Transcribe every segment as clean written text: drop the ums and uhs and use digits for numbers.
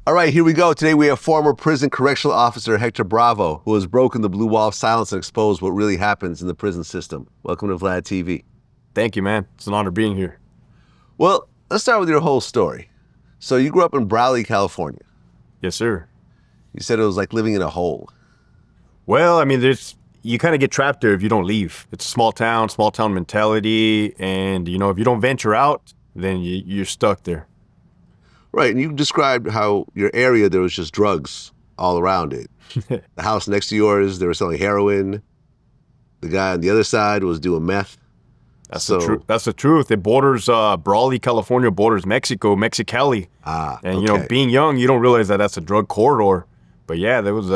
All right, here we go. Today we have former prison correctional officer Hector Bravo, who has broken the blue wall of silence and exposed what really happens in the prison system. Welcome to VladTV. Thank you, man. It's an honor being here. Well, let's start with your whole story. So you grew up in Brawley, California. Yes, sir. You said it was like living in a hole. Well, I mean, you kind of get trapped there if you don't leave. It's a small town mentality. And, you know, if you don't venture out, then you're stuck there. Right, and you described how your area, there was just drugs all around it. The house next to yours, they were selling heroin. The guy on the other side was doing meth. That's the truth. It borders Brawley, California, borders Mexico, Mexicali. And you know, being young, you don't realize that that's a drug corridor. But yeah, there was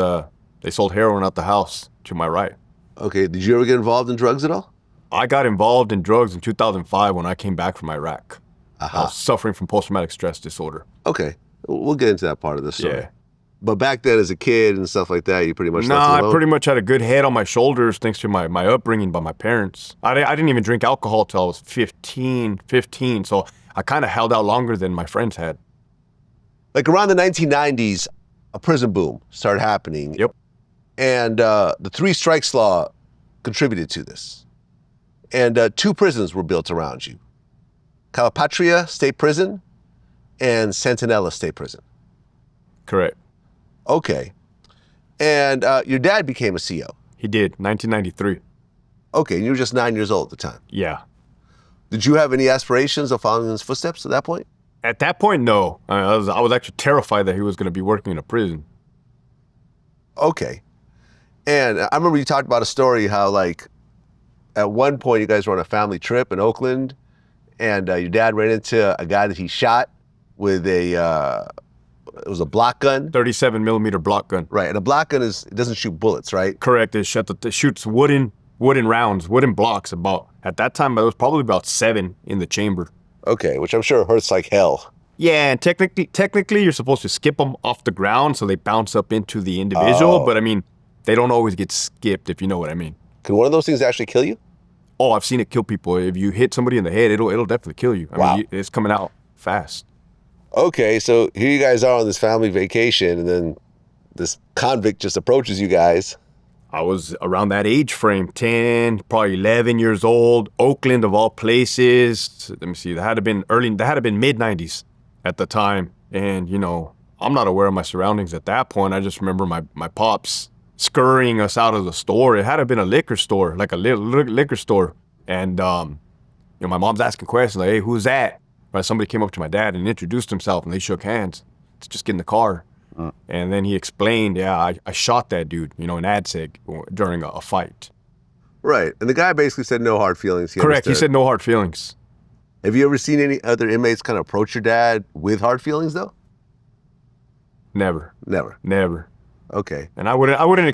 they sold heroin out the house to my right. Okay, did you ever get involved in drugs at all? I got involved in drugs in 2005 when I came back from Iraq. I was suffering from post-traumatic stress disorder. Okay, we'll get into that part of the story. Yeah. But back then as a kid and stuff like that, you pretty much I pretty much had a good head on my shoulders thanks to my upbringing by my parents. I didn't even drink alcohol till I was 15, so I kind of held out longer than my friends had. Like around the 1990s, a prison boom started happening. Yep. And the 3 strikes law contributed to this. And 2 prisons were built around you. Calipatria State Prison and Sentinella State Prison. Correct. Okay. And your dad became a CO. He did, 1993. Okay, and you were just 9 years old at the time. Yeah. Did you have any aspirations of following in his footsteps at that point? At that point, no. I was actually terrified that he was going to be working in a prison. Okay. And I remember you talked about a story how, like, at one point you guys were on a family trip in Oakland, and your dad ran into a guy that he shot with it was a block gun. 37 millimeter block gun. Right, and a block gun it doesn't shoot bullets, right? Correct, it shoots wooden rounds, wooden blocks. At that time, there was probably about 7 in the chamber. Okay, which I'm sure hurts like hell. Yeah, and technically you're supposed to skip them off the ground so they bounce up into the individual, but I mean, they don't always get skipped, if you know what I mean. Can one of those things actually kill you? Oh, I've seen it kill people. If you hit somebody in the head, it'll definitely kill you. I mean, it's coming out fast. Okay, so here you guys are on this family vacation, and then this convict just approaches you guys. I was around that age frame, 10, probably 11 years old, Oakland of all places. Let me see, that had to been mid-90s at the time. And, you know, I'm not aware of my surroundings at that point. I just remember my pops scurrying us out of the store. It had to have been a liquor store, like a liquor store. And, you know, my mom's asking questions like, hey, who's that? Right, somebody came up to my dad and introduced himself, and they shook hands to just get in the car. And then he explained, yeah, I shot that dude, you know, in ADSEG during a fight. Right, and the guy basically said no hard feelings. Correct, he said no hard feelings. Have you ever seen any other inmates kind of approach your dad with hard feelings, though? Never. Never? Okay. And I wouldn't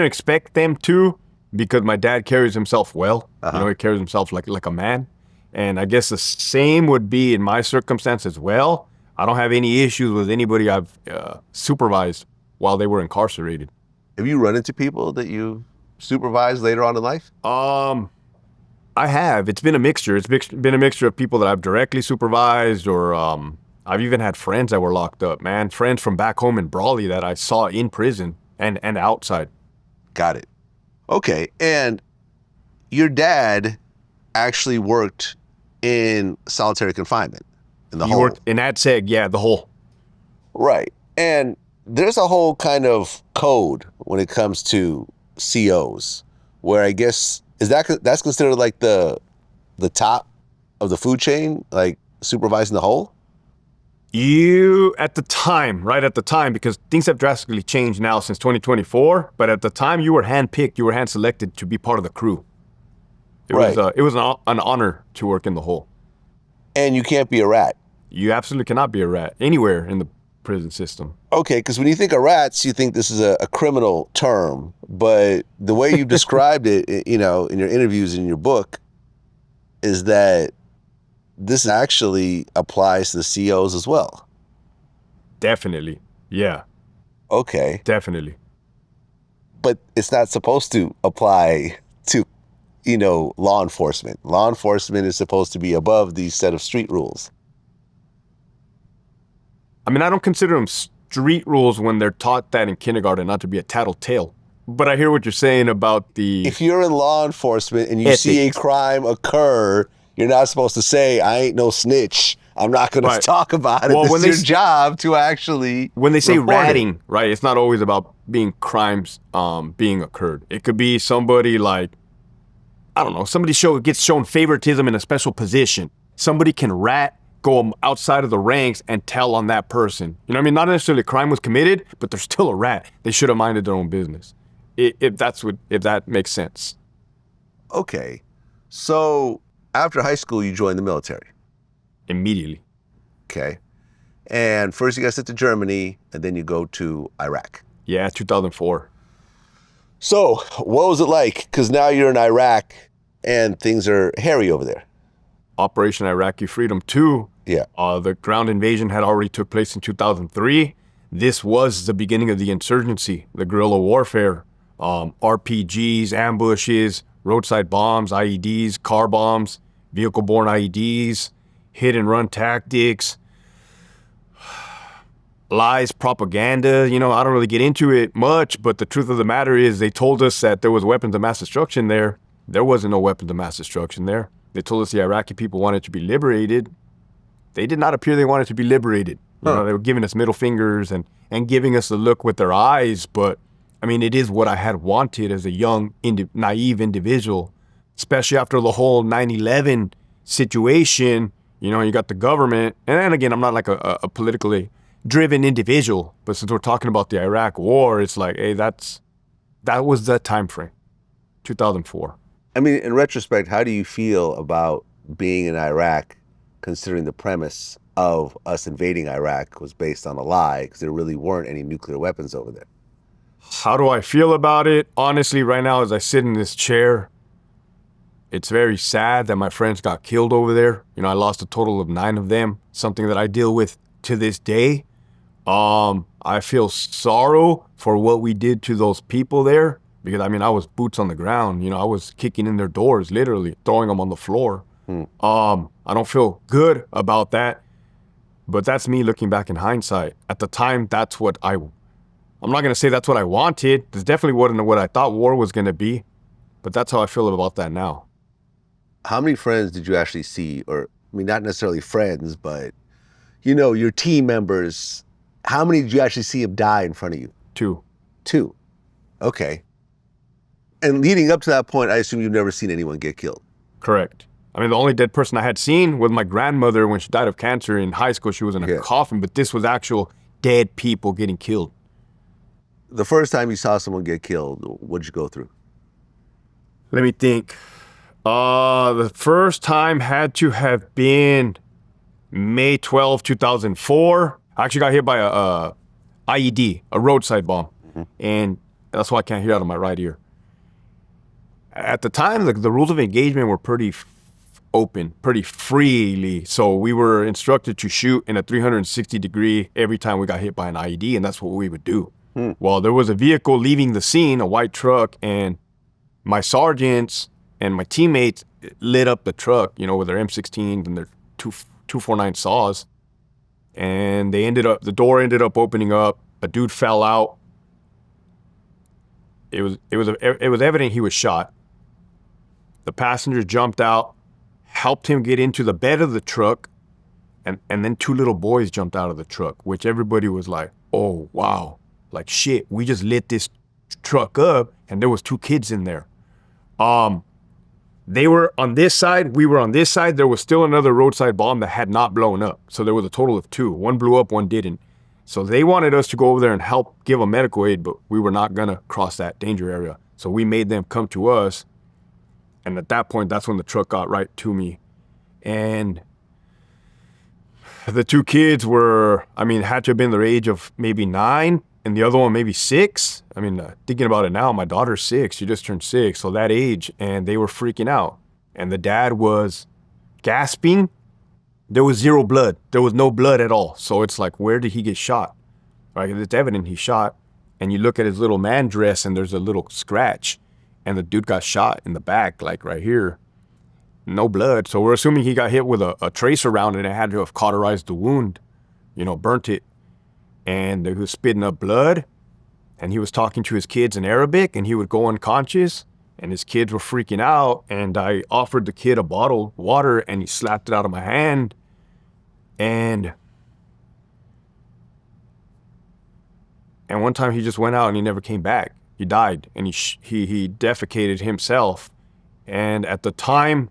expect them to, because my dad carries himself well. You know, he carries himself like a man. And I guess the same would be in my circumstance as well. I don't have any issues with anybody I've supervised while they were incarcerated. Have you run into people that you supervised later on in life? I have. It's been a mixture. It's been a mixture of people that I've directly supervised, or I've even had friends that were locked up, man. Friends from back home in Brawley that I saw in prison and outside. Got it. Okay, and your dad actually worked in solitary confinement, in the hole. He worked in ADSEG, yeah, the hole. Right, and there's a whole kind of code when it comes to COs, where I guess, that's considered like the top of the food chain, like supervising the hole? At the time, because things have drastically changed now since 2024, but at the time you were handpicked, you were hand-selected to be part of the crew. It was an honor to work in the hole. And you can't be a rat. You absolutely cannot be a rat anywhere in the prison system. Okay, because when you think of rats, you think this is a criminal term, but the way you described it, you know, in your interviews, in your book, is that this actually applies to the COs as well. Definitely, yeah. Okay. Definitely. But it's not supposed to apply to, you know, law enforcement. Law enforcement is supposed to be above these set of street rules. I mean, I don't consider them street rules when they're taught that in kindergarten, not to be a tattletale. But I hear what you're saying about the If you're in law enforcement and you see a ethics. crime occur, you're not supposed to say, I ain't no snitch. I'm not going to Right. talk about it. Well, This when is they your s- job to actually When they say report it. ratting, right, it's not always about being crimes being occurred. It could be somebody like, I don't know, somebody gets shown favoritism in a special position. Somebody can rat, go outside of the ranks and tell on that person. You know what I mean? Not necessarily a crime was committed, but they're still a rat. They should have minded their own business. If that makes sense. Okay. So after high school, you joined the military. Immediately. Okay. And first you got sent to Germany and then you go to Iraq. Yeah, 2004. So what was it like? Because now you're in Iraq and things are hairy over there. Operation Iraqi Freedom 2. Yeah. The ground invasion had already took place in 2003. This was the beginning of the insurgency, the guerrilla warfare, RPGs, ambushes, roadside bombs, IEDs, car bombs, vehicle-borne IEDs, hit-and-run tactics, lies, propaganda. You know, I don't really get into it much, but the truth of the matter is they told us that there was weapons of mass destruction there. There wasn't no weapons of mass destruction there. They told us the Iraqi people wanted to be liberated. They did not appear they wanted to be liberated. You know, they were giving us middle fingers and giving us a look with their eyes. But, I mean, it is what I had wanted as a young, naive individual, especially after the whole 9/11 situation. You know, you got the government. And then again, I'm not like a politically driven individual. But since we're talking about the Iraq war, it's like, hey, that was the time frame, 2004. I mean, in retrospect, how do you feel about being in Iraq, considering the premise of us invading Iraq was based on a lie because there really weren't any nuclear weapons over there? How do I feel about it? Honestly, right now, as I sit in this chair, it's very sad that my friends got killed over there. You know, I lost a total of 9 of them, something that I deal with to this day. I feel sorrow for what we did to those people there because, I mean, I was boots on the ground. You know, I was kicking in their doors, literally, throwing them on the floor. I don't feel good about that, but that's me looking back in hindsight. At the time, I'm not going to say that's what I wanted. This definitely wasn't what I thought war was going to be, but that's how I feel about that now. How many friends did you actually see? Or, I mean, not necessarily friends, but, you know, your team members. How many did you actually see them die in front of you? 2. 2. Okay. And leading up to that point, I assume you've never seen anyone get killed. Correct. I mean, the only dead person I had seen was my grandmother when she died of cancer in high school. She was in a coffin, but this was actual dead people getting killed. The first time you saw someone get killed, what'd you go through? Let me think. The first time had to have been May 12, 2004. I actually got hit by a IED, a roadside bomb. And that's why I can't hear out of my right ear. At the time, the rules of engagement were pretty open, pretty freely. So we were instructed to shoot in a 360 degree every time we got hit by an IED, and that's what we would do. Well, there was a vehicle leaving the scene, a white truck, and my sergeants and my teammates lit up the truck, you know, with their M16s and their 249 saws. And the door ended up opening up. A dude fell out. It was evident he was shot. The passenger jumped out, helped him get into the bed of the truck, and then 2 little boys jumped out of the truck, which everybody was like, oh, wow. Like, shit, we just lit this truck up, and there was 2 kids in there. They were on this side, we were on this side. There was still another roadside bomb that had not blown up. So there was a total of 2. One blew up, one didn't. So they wanted us to go over there and help give them medical aid, but we were not gonna cross that danger area. So we made them come to us. And at that point, that's when the truck got right to me. And the 2 kids had to have been their age of maybe 9, and the other one maybe 6. I mean, thinking about it now, my daughter's 6. She just turned 6, so that age, and they were freaking out. And the dad was gasping. There was 0 blood. There was no blood at all. So it's like, where did he get shot? Right? It's evident he shot. And you look at his little man dress, and there's a little scratch. And the dude got shot in the back, like right here. No blood. So we're assuming he got hit with a tracer round, and it had to have cauterized the wound, you know, burnt it. and he was spitting up blood, and he was talking to his kids in Arabic, and he would go unconscious, and his kids were freaking out, and I offered the kid a bottle of water, and he slapped it out of my hand, and one time he just went out and he never came back. He died, and he defecated himself. And at the time,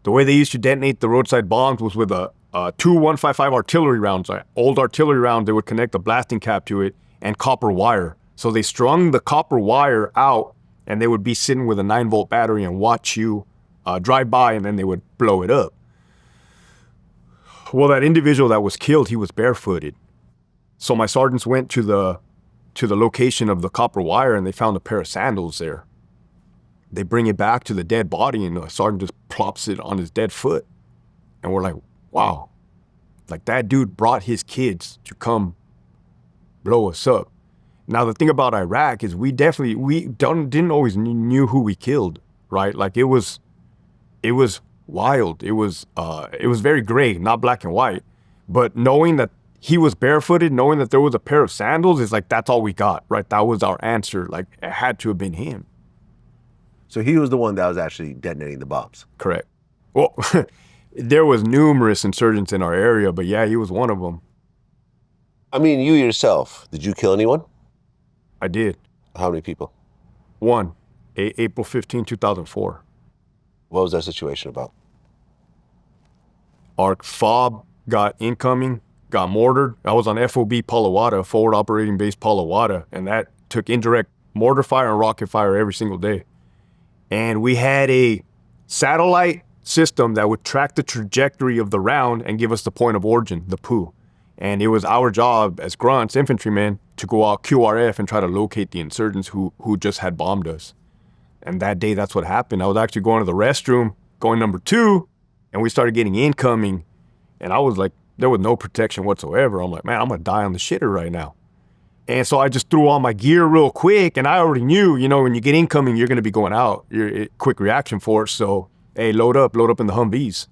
the way they used to detonate the roadside bombs was with two 155 artillery rounds, old artillery round. They would connect a blasting cap to it and copper wire. So they strung the copper wire out, and they would be sitting with a 9-volt battery and watch you drive by, and then they would blow it up. Well, that individual that was killed, he was barefooted. So my sergeants went to the location of the copper wire, and they found a pair of sandals there. They bring it back to the dead body, and the sergeant just plops it on his dead foot. And we're like, wow, like that dude brought his kids to come blow us up. Now, the thing about Iraq is we didn't always knew who we killed, right? Like it was wild. It was very gray, not black and white. But knowing that he was barefooted, knowing that there was a pair of sandals, is like, that's all we got, right? That was our answer. Like, it had to have been him. So he was the one that was actually detonating the bombs. Correct. Well, there was numerous insurgents in our area, but yeah, he was one of them. I mean, you yourself, did you kill anyone? I did. How many people? One, April 15, 2004. What was that situation about? Our FOB got incoming, got mortared. I was on FOB Palawada, Forward Operating Base Palawada, and that took indirect mortar fire and rocket fire every single day. And we had a satellite system that would track the trajectory of the round and give us the point of origin, the POO. And it was our job as grunts, infantrymen, to go out QRF and try to locate the insurgents who just had bombed us. And that day, that's what happened. I was actually going to the restroom, going number 2, and we started getting incoming. And I was like, there was no protection whatsoever. I'm like, man, I'm gonna die on the shitter right now. And so I just threw on my gear real quick, and I already knew, when you get incoming, you're gonna be going out. You're quick reaction force, so hey, load up in the Humvees.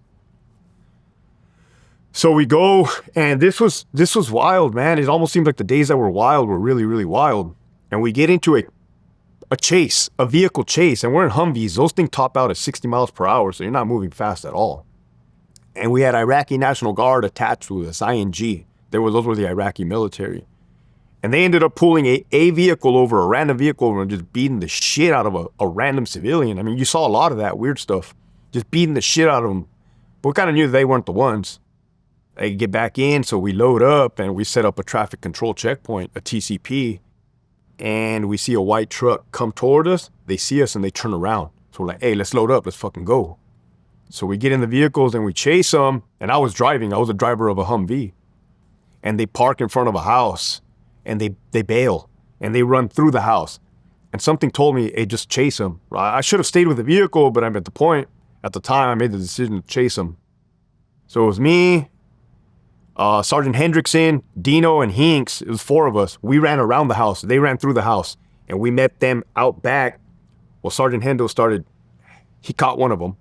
So we go, and this was wild, man. It almost seemed like the days that were wild were really, really wild. And we get into a chase, a vehicle chase, and we're in Humvees. Those things top out at 60 miles per hour, so you're not moving fast at all. And we had Iraqi National Guard attached to us, ING. Those were the Iraqi military. And they ended up pulling a vehicle over, a random vehicle over, and just beating the shit out of a random civilian. I mean, you saw a lot of that weird stuff, just beating the shit out of them. But we kind of knew they weren't the ones. They get back in, so we load up, and we set up a traffic control checkpoint, a TCP, and we see a white truck come toward us. They see us, and they turn around. So we're like, hey, let's load up. Let's fucking go. So we get in the vehicles, and we chase them, and I was driving. I was a driver of a Humvee. And they park in front of a house, and they bail, and they run through the house. And something told me, hey, just chase them. I should have stayed with the vehicle, but I'm at the time, I made the decision to chase them. So it was me, Sergeant Hendrickson, Dino, and Hinks. It was 4 of us. We ran around the house. They ran through the house, and we met them out back. Well, Sergeant Hendo he caught one of them,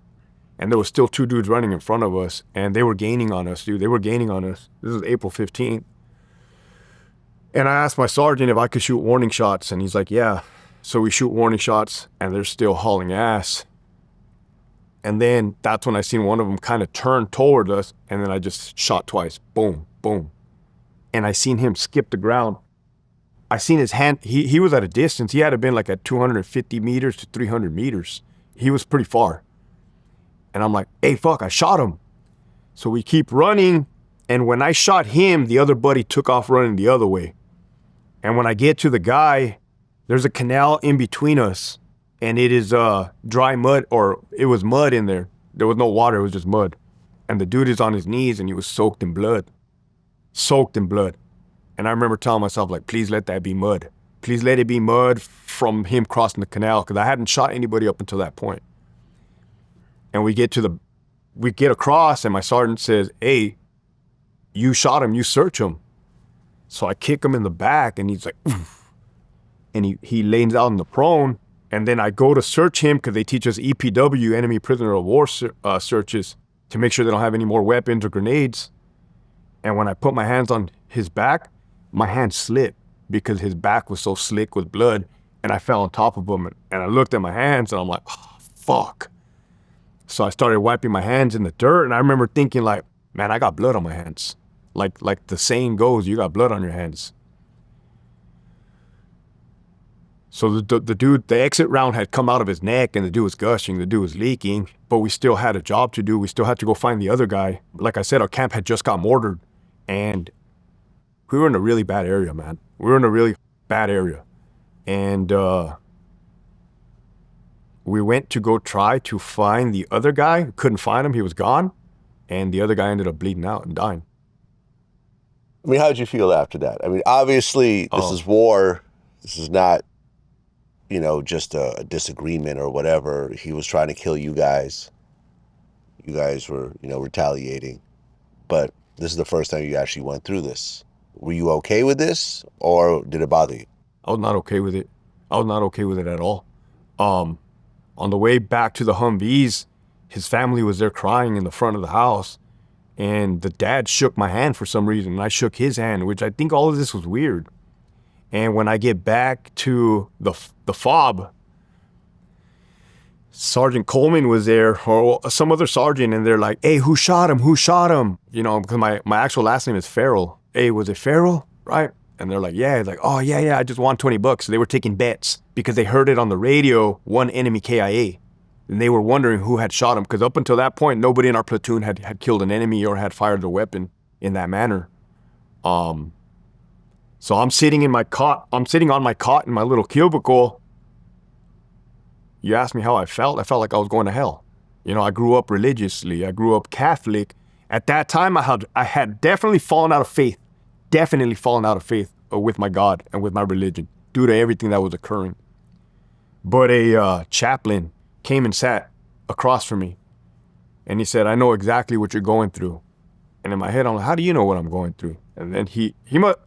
and there was still 2 dudes running in front of us, and they were gaining on us, dude. They were gaining on us. This was April 15th. And I asked my sergeant if I could shoot warning shots, and he's like, yeah. So we shoot warning shots, and they're still hauling ass. And then that's when I seen one of them kind of turn toward us, and then I just shot twice. Boom, boom. And I seen him skip the ground. I seen his hand. He was at a distance. He had to been like at 250 meters to 300 meters. He was pretty far. And I'm like, hey, fuck, I shot him. So we keep running, and when I shot him, the other buddy took off running the other way. And when I get to the guy, there's a canal in between us, and it is dry mud, or it was mud in there. There was no water, it was just mud. And the dude is on his knees, and he was soaked in blood. Soaked in blood. And I remember telling myself, like, please let that be mud. Please let it be mud from him crossing the canal, because I hadn't shot anybody up until that point. And we get across, and my sergeant says, hey, you shot him, you search him. So I kick him in the back, and he's like, oof. And he lays out in the prone, and then I go to search him, because they teach us EPW, enemy prisoner of war searches, to make sure they don't have any more weapons or grenades. And when I put my hands on his back, my hand slipped because his back was so slick with blood, and I fell on top of him. And I looked at my hands, and I'm like, oh, fuck. So I started wiping my hands in the dirt, and I remember thinking like, man, I got blood on my hands. Like the saying goes, you got blood on your hands. So the dude, the exit round had come out of his neck, and the dude was gushing, the dude was leaking, but we still had a job to do. We still had to go find the other guy. Like I said, our camp had just got mortared, and we were in a really bad area, man. We were in a really bad area. And we went to go try to find the other guy. Couldn't find him, he was gone. And the other guy ended up bleeding out and dying. I mean, how did you feel after that? I mean, obviously, this is war. This is not, just a disagreement or whatever. He was trying to kill you guys. You guys were, retaliating. But this is the first time you actually went through this. Were you okay with this, or did it bother you? I was not okay with it. I was not okay with it at all. On the way back to the Humvees, his family was there crying in the front of the house, and the dad shook my hand for some reason, and I shook his hand, which I think all of this was weird. And when I get back to the fob, Sergeant Coleman was there, or some other sergeant, and they're like, hey, who shot him? Who shot him? Because my actual last name is Farrell. Hey, was it Farrell? Right? And they're like, yeah. He's like, oh, yeah, I just won $20. So they were taking bets because they heard it on the radio, one enemy KIA. And they were wondering who had shot him, because up until that point, nobody in our platoon had killed an enemy or had fired a weapon in that manner. So I'm sitting in my cot. I'm sitting on my cot in my little cubicle. You asked me how I felt. I felt like I was going to hell. I grew up religiously. I grew up Catholic. At that time, I had definitely fallen out of faith. Definitely fallen out of faith with my God and with my religion due to everything that was occurring. But a chaplain came and sat across from me, and he said, I know exactly what you're going through. And in my head, I'm like, how do you know what I'm going through? And then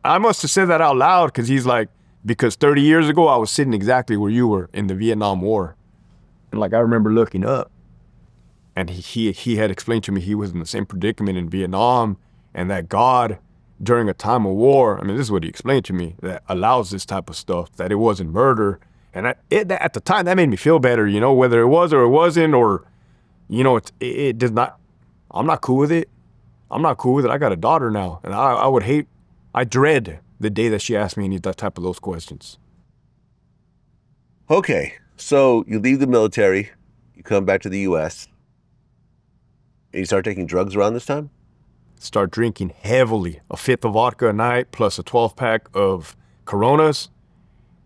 I must have said that out loud, because he's like, because 30 years ago, I was sitting exactly where you were in the Vietnam War. And like, I remember looking up, and he had explained to me he was in the same predicament in Vietnam, and that God, during a time of war, I mean, this is what he explained to me, that allows this type of stuff, that it wasn't murder. And at the time, that made me feel better, whether it was or it wasn't, or, it does not, I'm not cool with it. I'm not cool with it. I got a daughter now, and I dread the day that she asked me any type of those questions. Okay, so you leave the military, you come back to the U.S., and you start taking drugs around this time? Start drinking heavily, a fifth of vodka a night, plus a 12-pack of Coronas,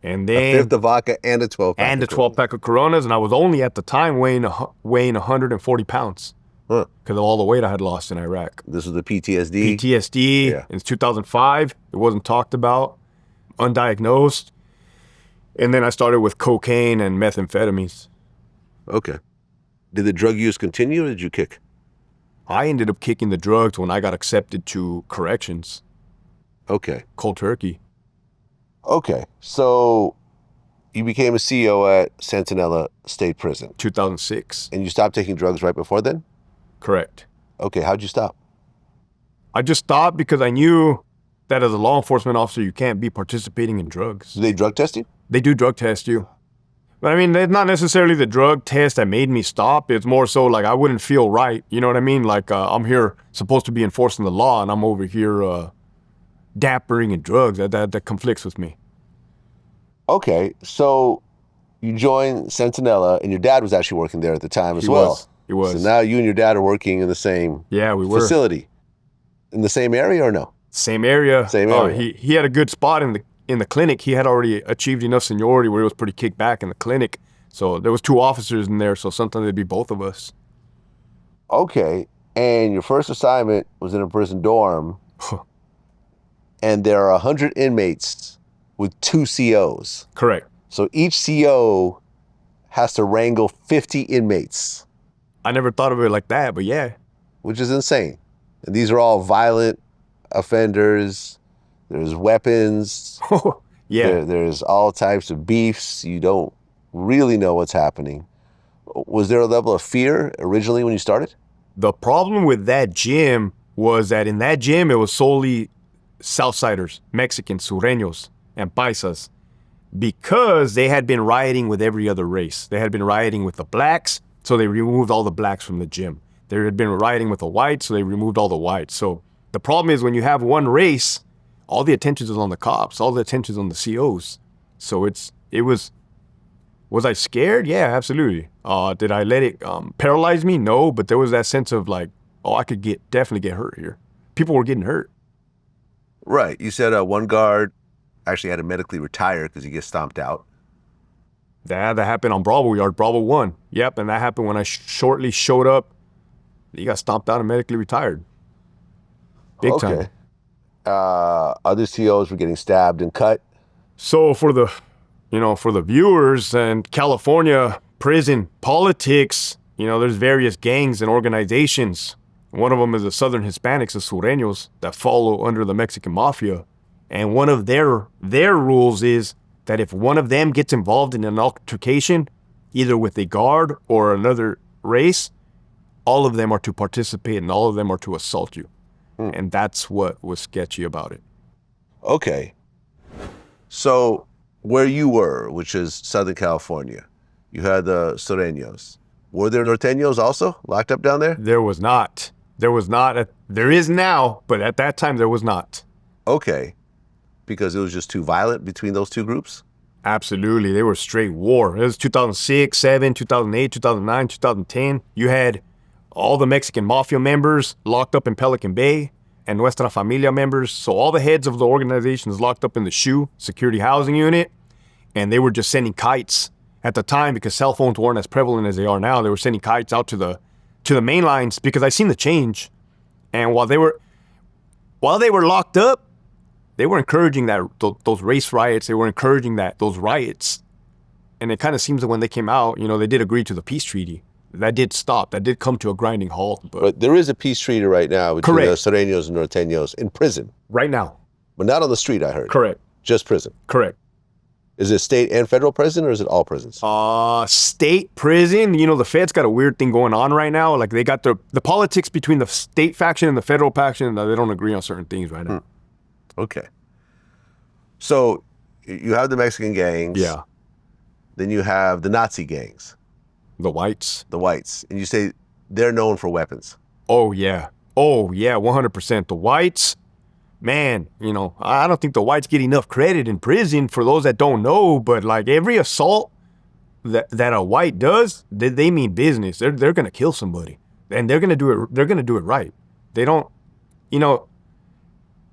and then a fifth of vodka and a 12-pack. And a 12-pack of Coronas, and I was only at the time weighing 140 pounds. Huh. Because of all the weight I had lost in Iraq. This was the PTSD? PTSD. Yeah. In 2005. It wasn't talked about. Undiagnosed. And then I started with cocaine and methamphetamines. Okay. Did the drug use continue, or did you kick? I ended up kicking the drugs when I got accepted to corrections. Okay. Cold turkey. Okay. So you became a CO at Sentinella State Prison. 2006. And you stopped taking drugs right before then? Correct. Okay, how'd you stop? I just stopped because I knew that as a law enforcement officer, you can't be participating in drugs. Do they drug test you? They do drug test you. But I mean, it's not necessarily the drug test that made me stop. It's more so like I wouldn't feel right. You know what I mean? Like I'm here supposed to be enforcing the law, and I'm over here dappering in drugs. That conflicts with me. Okay, so you joined Sentinella, and your dad was actually working there at the time as well. He was. So now you and your dad are working in the same facility. In the same area or no? Same area. Same area. He had a good spot in the clinic. He had already achieved enough seniority where he was pretty kicked back in the clinic. So there was 2 officers in there, so sometimes it'd be both of us. Okay, and your first assignment was in a prison dorm, and there are 100 inmates with 2 COs. Correct. So each CO has to wrangle 50 inmates. I never thought of it like that, but yeah. Which is insane. And these are all violent offenders. There's weapons. Yeah. There's all types of beefs. You don't really know what's happening. Was there a level of fear originally when you started? The problem with that gym was that in that gym, it was solely Southsiders, Mexicans, Sureños, and Paisas, because they had been rioting with every other race. They had been rioting with the blacks, so they removed all the blacks from the gym. They had been rioting with the whites, so they removed all the whites. So the problem is when you have one race, all the attention is on the cops, all the attention is on the COs. So was I scared? Yeah, absolutely. Did I let it paralyze me? No, but there was that sense of like, oh, I could definitely get hurt here. People were getting hurt. Right. You said one guard actually had to medically retire because he gets stomped out. That happened on Bravo Yard, Bravo 1. Yep, and that happened when I shortly showed up. He got stomped out and medically retired. Big time. Other COs were getting stabbed and cut. So for the viewers and California prison politics, there's various gangs and organizations. One of them is the Southern Hispanics, the Sureños, that follow under the Mexican Mafia. And one of their rules is that if one of them gets involved in an altercation, either with a guard or another race, all of them are to participate and all of them are to assault you. And that's what was sketchy about it. Okay. So where you were, which is Southern California, you had the Sureños. Were there Norteños also locked up down there? There was not. There is now, but at that time there was not. Okay. Because it was just too violent between those two groups? Absolutely. They were straight war. It was 2006, 2007, 2008, 2009, 2010. You had all the Mexican Mafia members locked up in Pelican Bay and Nuestra Familia members. So all the heads of the organizations locked up in the SHU, Security Housing Unit, and they were just sending kites. At the time, because cell phones weren't as prevalent as they are now, they were sending kites out to the main lines because I seen the change. And while they were locked up, they were encouraging those race riots. They were encouraging those riots. And it kind of seems that when they came out, they did agree to the peace treaty. That did stop. That did come to a grinding halt. But there is a peace treaty right now between Correct. the Sureños and Norteños in prison. Right now. But not on the street, I heard. Correct. Just prison. Correct. Is it state and federal prison, or is it all prisons? State prison. The Fed's got a weird thing going on right now. Like they got the politics between the state faction and the federal faction. They don't agree on certain things right now. Okay. So you have the Mexican gangs. Yeah. Then you have the Nazi gangs. The whites. The whites. And you say they're known for weapons. Oh, yeah. 100%. The whites, man, I don't think the whites get enough credit in prison for those that don't know, but like every assault that a white does, they mean business. They're going to kill somebody and they're going to do it right. They don't,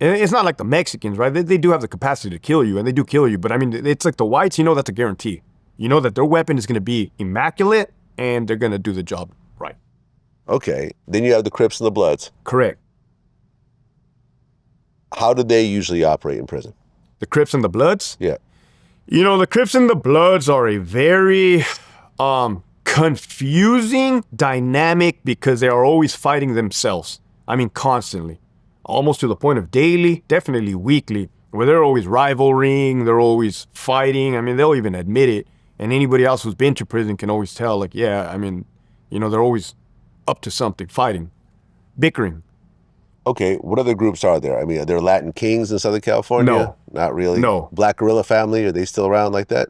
it's not like the Mexicans, right? They do have the capacity to kill you and they do kill you. But I mean, it's like the whites, that's a guarantee. That their weapon is going to be immaculate and they're going to do the job right. Okay. Then you have the Crips and the Bloods. Correct. How do they usually operate in prison? The Crips and the Bloods? Yeah. The Crips and the Bloods are a very confusing dynamic because they are always fighting themselves. I mean, constantly. Almost to the point of daily, definitely weekly, where they're always rivaling, they're always fighting. I mean, they'll even admit it. And anybody else who's been to prison can always tell, like, yeah, I mean, they're always up to something, fighting, bickering. Okay, what other groups are there? I mean, are there Latin Kings in Southern California? No. Not really? No. Black Guerrilla Family, are they still around like that?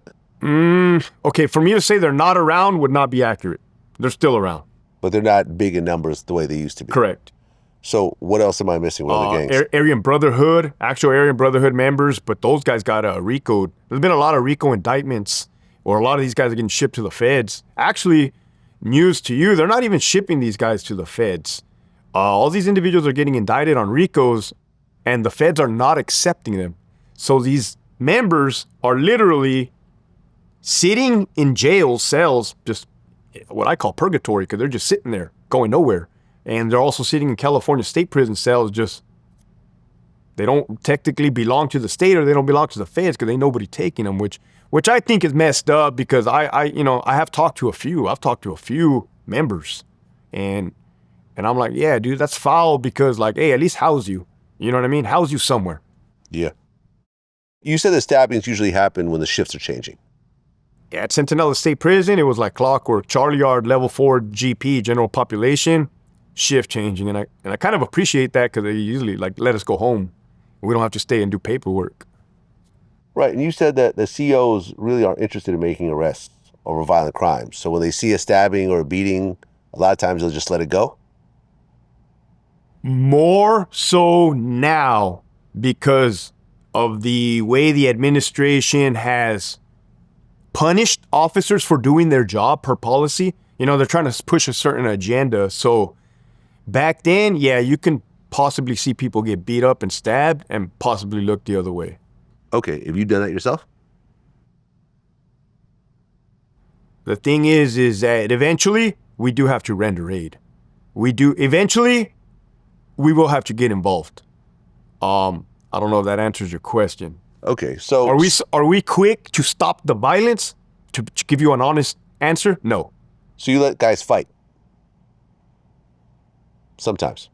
Okay, for me to say they're not around would not be accurate. They're still around. But they're not big in numbers the way they used to be. Correct. So what else am I missing? What other gangs? Aryan Brotherhood, actual Aryan Brotherhood members, but those guys got RICO'd. There's been a lot of RICO indictments, or a lot of these guys are getting shipped to the feds. Actually, news to you, they're not even shipping these guys to the feds. All these individuals are getting indicted on RICOs, and the feds are not accepting them. So these members are literally sitting in jail cells, just what I call purgatory, because they're just sitting there, going nowhere. And they're also sitting in California state prison cells, they don't technically belong to the state or they don't belong to the feds because ain't nobody taking them, which I think is messed up because I have talked to a few. I've talked to a few members and I'm like, yeah, dude, that's foul because like, hey, at least house you. You know what I mean? House you somewhere. Yeah. You said the stabbings usually happen when the shifts are changing. Yeah, at Sentinella State Prison, it was like clockwork. Charlie Yard, level 4 GP, general population. shift changing, and I kind of appreciate that because they usually like let us go home. We don't have to stay and do paperwork. Right, and you said that the COs really aren't interested in making arrests over violent crimes. So when they see a stabbing or a beating, a lot of times they'll just let it go. More so now because of the way the administration has punished officers for doing their job per policy. You know, they're trying to push a certain agenda. So back then, yeah, you can possibly see people get beat up and stabbed and possibly look the other way. Okay, have you done that yourself? The thing is that eventually we do have to render aid. Eventually we will have to get involved. I don't know if that answers your question. Okay, so Are we quick to stop the violence? To give you an honest answer, no. So you let guys fight? Sometimes.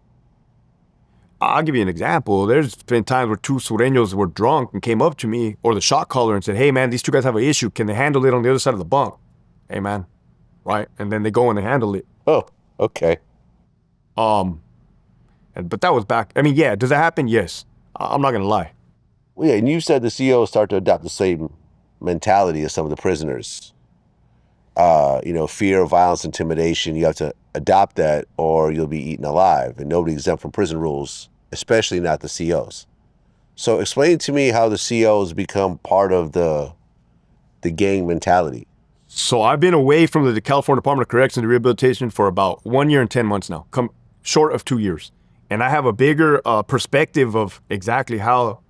I'll give you an example. There's been times where two sureños were drunk and came up to me or the shot caller and said, hey man, these two guys have an issue. Can they handle it on the other side of the bunk? Hey man, right? And then they go and they handle it. Oh, okay. But that was back. I mean, yeah, does that happen? Yes. I'm not gonna lie. Well, yeah, and you said the COs start to adopt the same mentality as some of the prisoners. Fear, violence, intimidation. You have to adopt that or you'll be eaten alive. And nobody's exempt from prison rules, especially not the COs. So explain to me how the COs become part of the gang mentality. So I've been away from the California Department of Corrections and Rehabilitation for about 1 year and 10 months now, come short of 2 years. And I have a bigger perspective of exactly how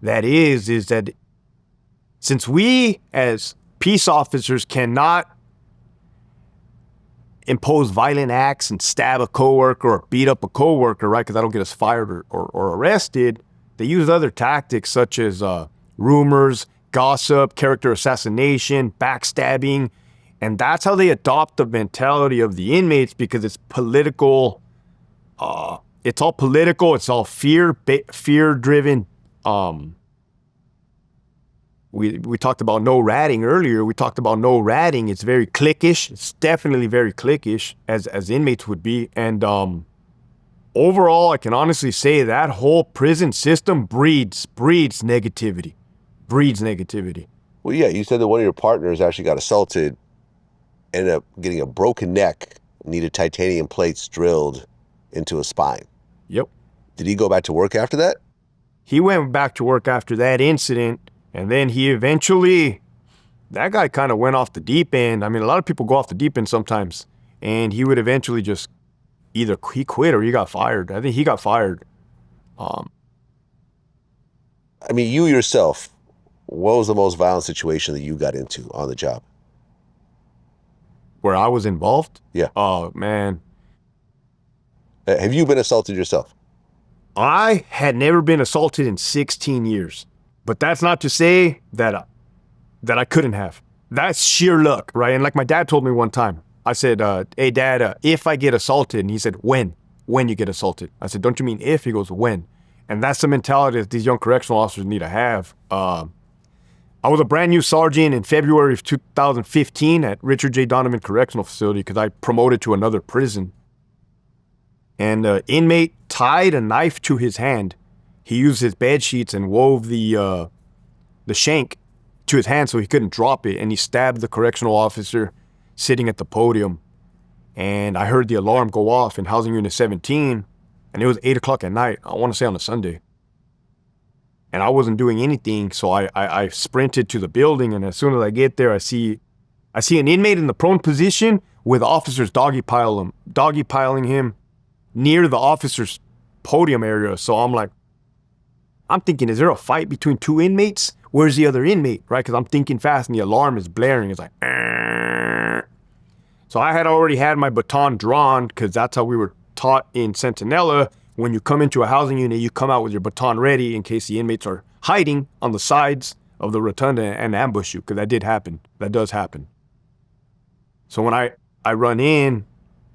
that is that since we as peace officers cannot impose violent acts and stab a coworker or beat up a coworker, right, because that'll get us fired or arrested, they use other tactics such as rumors, gossip, character assassination, backstabbing, and that's how they adopt the mentality of the inmates because it's political. It's all political. It's all fear-driven. We talked about no ratting earlier. We talked about no ratting. It's very cliquish. It's definitely very cliquish, as inmates would be. And overall, I can honestly say that whole prison system breeds negativity. Breeds negativity. Well, yeah, you said that one of your partners actually got assaulted, ended up getting a broken neck, needed titanium plates drilled into his spine. Yep. Did he go back to work after that? He went back to work after that incident, and then that guy kind of went off the deep end. I mean, a lot of people go off the deep end sometimes, and he would eventually just either he quit or he got fired. I think he got fired. I mean, you yourself, what was the most violent situation that you got into on the job? Where I was involved? Yeah. Oh, man. Have you been assaulted yourself? I had never been assaulted in 16 years. But that's not to say that I couldn't have. That's sheer luck, right? And like my dad told me one time, I said, hey, Dad, if I get assaulted, and he said, when you get assaulted. I said, don't you mean if? He goes, when. And that's the mentality that these young correctional officers need to have. I was a brand new sergeant in February of 2015 at Richard J. Donovan Correctional Facility because I promoted to another prison. And an inmate tied a knife to his hand. He used his bed sheets and wove the shank to his hand so he couldn't drop it. And he stabbed the correctional officer sitting at the podium. And I heard the alarm go off in Housing Unit 17. And it was 8 o'clock at night. I want to say on a Sunday. And I wasn't doing anything, so I sprinted to the building, and as soon as I get there, I see an inmate in the prone position with officers doggy piling him near the officer's podium area. So I'm thinking, is there a fight between two inmates? Where's the other inmate, right? Because I'm thinking fast, and the alarm is blaring. It's like, Arr. So I had already had my baton drawn, because that's how we were taught in Sentinella. When you come into a housing unit, you come out with your baton ready in case the inmates are hiding on the sides of the rotunda and ambush you, because that did happen. That does happen. So when I run in,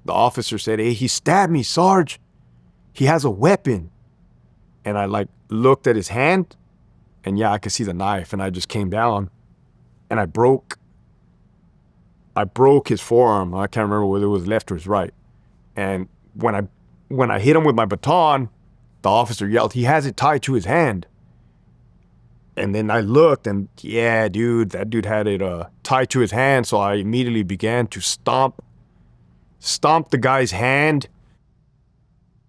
the officer said, hey, he stabbed me, Sarge. He has a weapon. And I looked at his hand, and yeah, I could see the knife, and I just came down, and I broke his forearm. I can't remember whether it was left or his right. And when I when I hit him with my baton, the officer yelled, "He has it tied to his hand." And then I looked and yeah, dude, that dude had it tied to his hand. So I immediately began to stomp the guy's hand.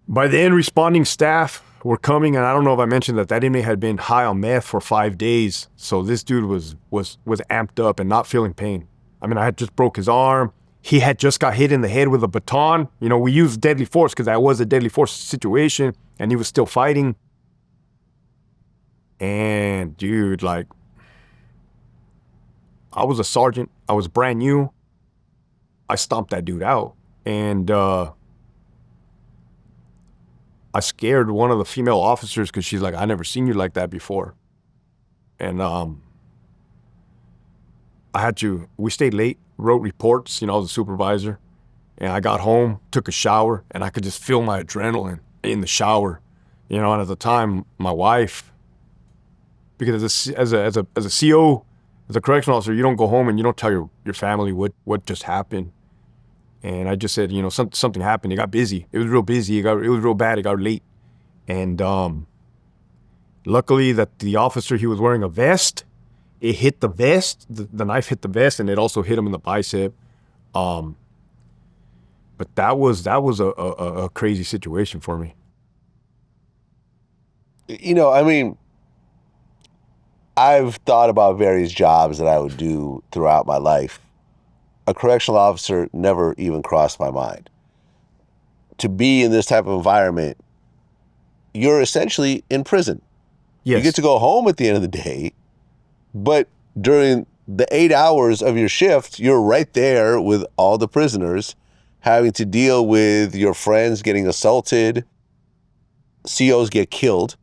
By then, responding staff were coming, and I don't know if I mentioned that inmate had been high on meth for 5 days. So this dude was amped up and not feeling pain. I mean, I had just broke his arm. He had just got hit in the head with a baton. You know, we used deadly force because that was a deadly force situation, and he was still fighting. And dude, like, I was a sergeant. I was brand new. I stomped that dude out. And I scared one of the female officers because she's like, "I never seen you like that before." And we stayed late, wrote reports, you know, I was a supervisor. And I got home, took a shower, and I could just feel my adrenaline in the shower. You know, and at the time, my wife, because as a CO, as a correctional officer, you don't go home and you don't tell your family what just happened. And I just said, you know, something happened. It got busy. It was real busy. It was real bad. It got late. And luckily that the officer, he was wearing a vest. It hit the vest. The knife hit the vest, and it also hit him in the bicep. But that was a crazy situation for me. You know, I mean, I've thought about various jobs that I would do throughout my life. A correctional officer never even crossed my mind. To be in this type of environment, you're essentially in prison. Yes. You get to go home at the end of the day, but during the 8 hours of your shift, you're right there with all the prisoners, having to deal with your friends getting assaulted, COs get killed.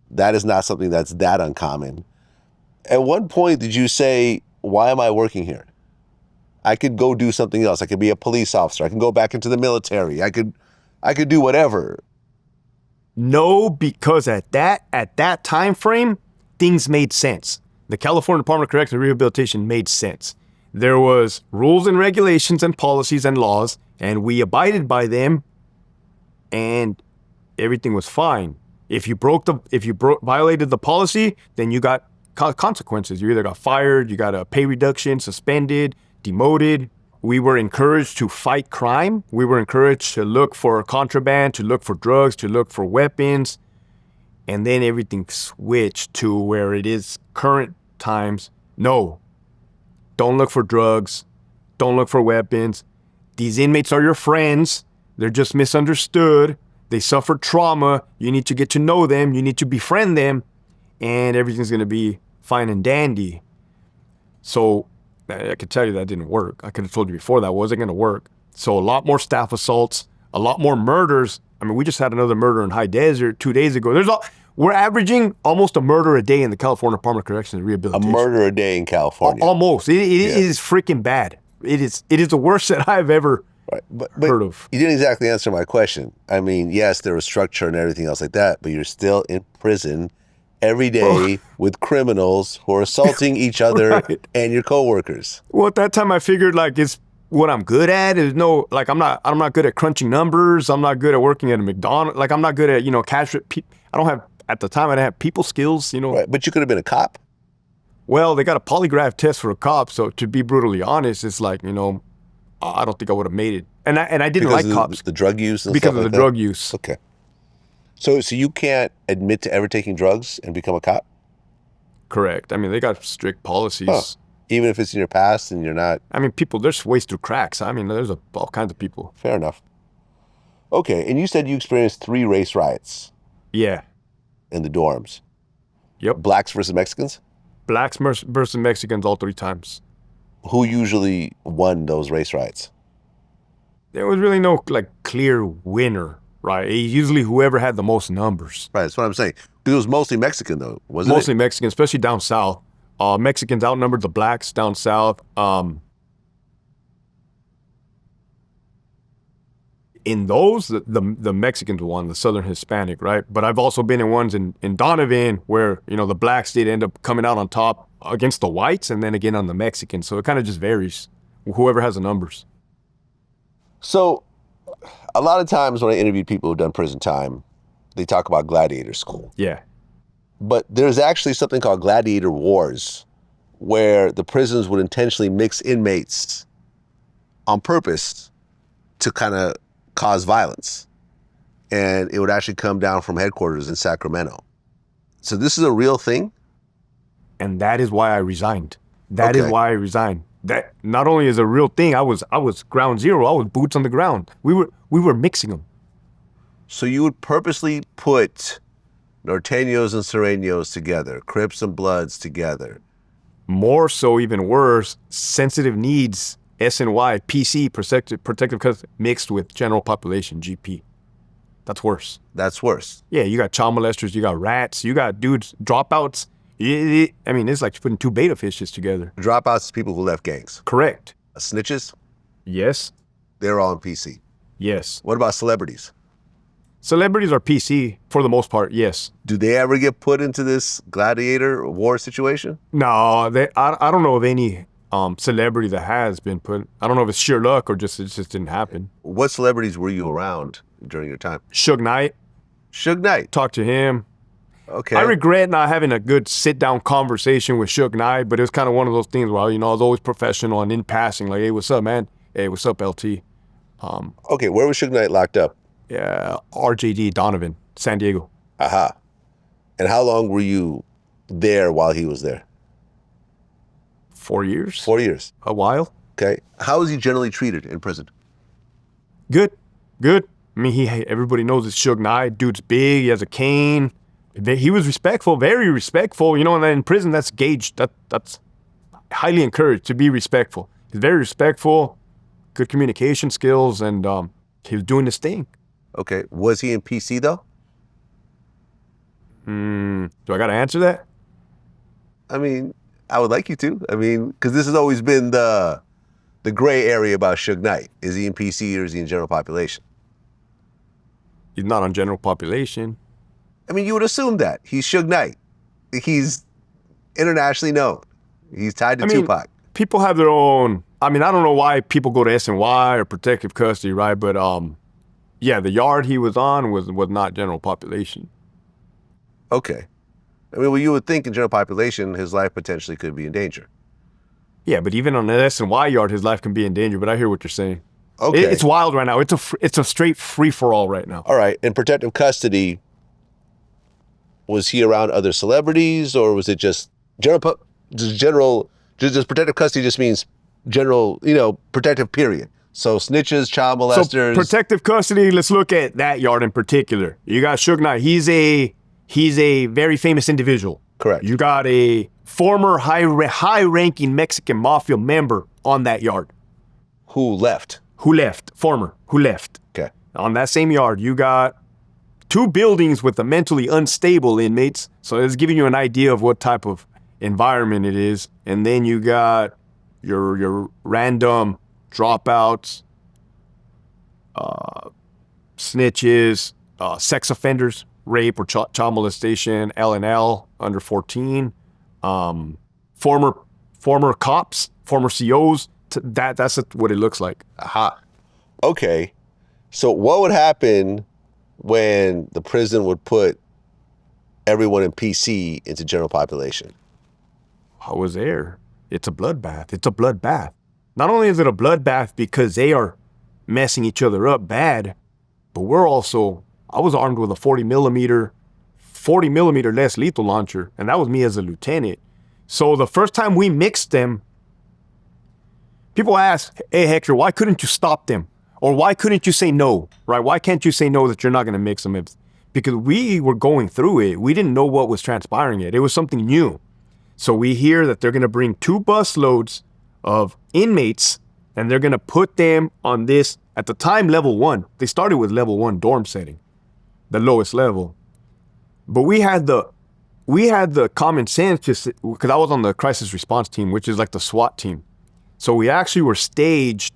That is not something that's that uncommon. At one point, did you say, "Why am I working here? I could go do something else. I could be a police officer. I can go back into the military. I could do whatever"? No, because at that time frame, things made sense. The California Department of Corrections and Rehabilitation made sense. There was rules and regulations and policies and laws, and we abided by them, and everything was fine. If you violated the policy, then you got consequences. You either got fired, you got a pay reduction, suspended, demoted. We were encouraged to fight crime. We were encouraged to look for contraband, to look for drugs, to look for weapons. And then everything switched to where it is current times. No, don't look for drugs. Don't look for weapons. These inmates are your friends. They're just misunderstood. They suffered trauma. You need to get to know them. You need to befriend them. And everything's going to be fine and dandy. So I could tell you that didn't work. I could have told you before that wasn't going to work. So a lot more staff assaults, a lot more murders. I mean, we just had another murder in High Desert 2 days ago. We're averaging almost a murder a day in the California Department of Corrections and Rehabilitation. A murder a day in California. Almost. It is freaking bad. It is the worst that I've ever heard of. You didn't exactly answer my question. I mean, yes, there was structure and everything else like that, but you're still in prison every day with criminals who are assaulting each other right. And your coworkers. Well, at that time I figured like it's what I'm good at. There's no, like I'm not good at crunching numbers. I'm not good at working at a McDonald's. Like I'm not good at, at the time I didn't have people skills, Right, but you could have been a cop. Well, they got a polygraph test for a cop, so to be brutally honest, it's like, I don't think I would have made it. And I didn't because like cops. The drug use and because stuff of like the that? Drug use. Okay. So you can't admit to ever taking drugs and become a cop? Correct. I mean, they got strict policies. Huh. Even if it's in your past and you're not? I mean, there's ways through cracks. I mean, there's all kinds of people. Fair enough. Okay, and you said you experienced 3 race riots. Yeah. In the dorms. Yep. Blacks versus Mexicans? Blacks versus Mexicans all 3 times. Who usually won those race riots? There was really no clear winner, right? Usually whoever had the most numbers. Right, that's what I'm saying. It was mostly Mexican though, wasn't it? Mostly Mexican, especially down south. Mexicans outnumbered the blacks down south. In those, the Mexicans won, the Southern Hispanic, right? But I've also been in ones in Donovan where, the blacks did end up coming out on top against the whites and then again on the Mexicans. So it kind of just varies, whoever has the numbers. So A lot of times when I interviewed people who've done prison time, they talk about Gladiator school. Yeah. But there's actually something called Gladiator wars, where the prisons would intentionally mix inmates on purpose to kind of cause violence. And it would actually come down from headquarters in Sacramento. So this is a real thing? And that is why I resigned. That is Okay. why I resigned. That not only is a real thing, I was ground zero. I was boots on the ground. We were mixing them. So you would purposely put Norteños and Sureños together, Crips and Bloods together. More so, even worse, sensitive needs, SNY, PC, protective custody, mixed with general population, GP. That's worse. That's worse. Yeah, you got child molesters, you got rats, you got dudes, dropouts. I mean, it's like putting two beta fishes together. Dropouts is people who left gangs. Correct. Snitches, Yes. they're all in PC. Yes. What about celebrities? Celebrities are PC for the most part, yes. Do they ever get put into this gladiator war situation? No, I don't know of any celebrity that has been put. I don't know if it's sheer luck or just it just didn't happen. What celebrities were you around during your time? Suge Knight, Suge Knight. talked to him. Okay. I regret not having a good sit-down conversation with Suge Knight, but it was kind of one of those things where, you know, I was always professional and in passing, like, hey, what's up, man? Hey, what's up, LT? Okay, where was Suge Knight locked up? Yeah, RJD Donovan, San Diego. Aha. And how long were you there while he was there? 4 years? 4 years. A while. Okay. How was he generally treated in prison? Good. I mean, everybody knows it's Suge Knight. Dude's big. He has a cane. He was respectful, very respectful. You know, and then in prison, that's gauged. That's highly encouraged to be respectful. He's very respectful, good communication skills, and he was doing his thing. Okay. Was he in PC though? Do I got to answer that? I mean, I would like you to. I mean, because this has always been the gray area about Suge Knight. Is he in PC or is he in general population? He's not on general population. I mean, you would assume that. He's Suge Knight. He's internationally known. He's tied to Tupac. People have their own. I mean, I don't know why people go to SNY or protective custody, right? But yeah, the yard he was on was not general population. Okay. I mean, well, you would think in general population, his life potentially could be in danger. Yeah, but even on an SNY yard, his life can be in danger. But I hear what you're saying. Okay. It's wild right now. It's a straight free-for-all right now. All right. In protective custody, was he around other celebrities or was it just general, just protective custody just means general, you know, protective period. So snitches, child molesters. So protective custody, let's look at that yard in particular. You got Suge Knight. He's a very famous individual. Correct. You got a former high-ranking Mexican mafia member on that yard. Who left? Who left? Who left? Okay. On that same yard, you got 2 buildings with the mentally unstable inmates. So it's giving you an idea of what type of environment it is. And then you got your random dropouts, snitches, sex offenders, rape or child molestation, L&L, under 14, former cops, former COs. That's what it looks like. Aha. Okay. So what would happen when the prison would put everyone in PC into general population? I was there. It's a bloodbath. It's a bloodbath. Not only is it a bloodbath because they are messing each other up bad, but I was armed with a 40 millimeter less lethal launcher, and that was me as a lieutenant. So the first time we mixed them, people ask, hey, Hector, why couldn't you stop them? Or why couldn't you say no, right? Why can't you say no that you're not going to mix them? Because we were going through it. We didn't know what was transpiring yet. It was something new. So we hear that they're going to bring 2 bus loads of inmates, and they're going to put them on this, at the time, level 1. They started with level 1 dorm setting, the lowest level. But we had the common sense, because I was on the crisis response team, which is like the SWAT team. So we actually were staged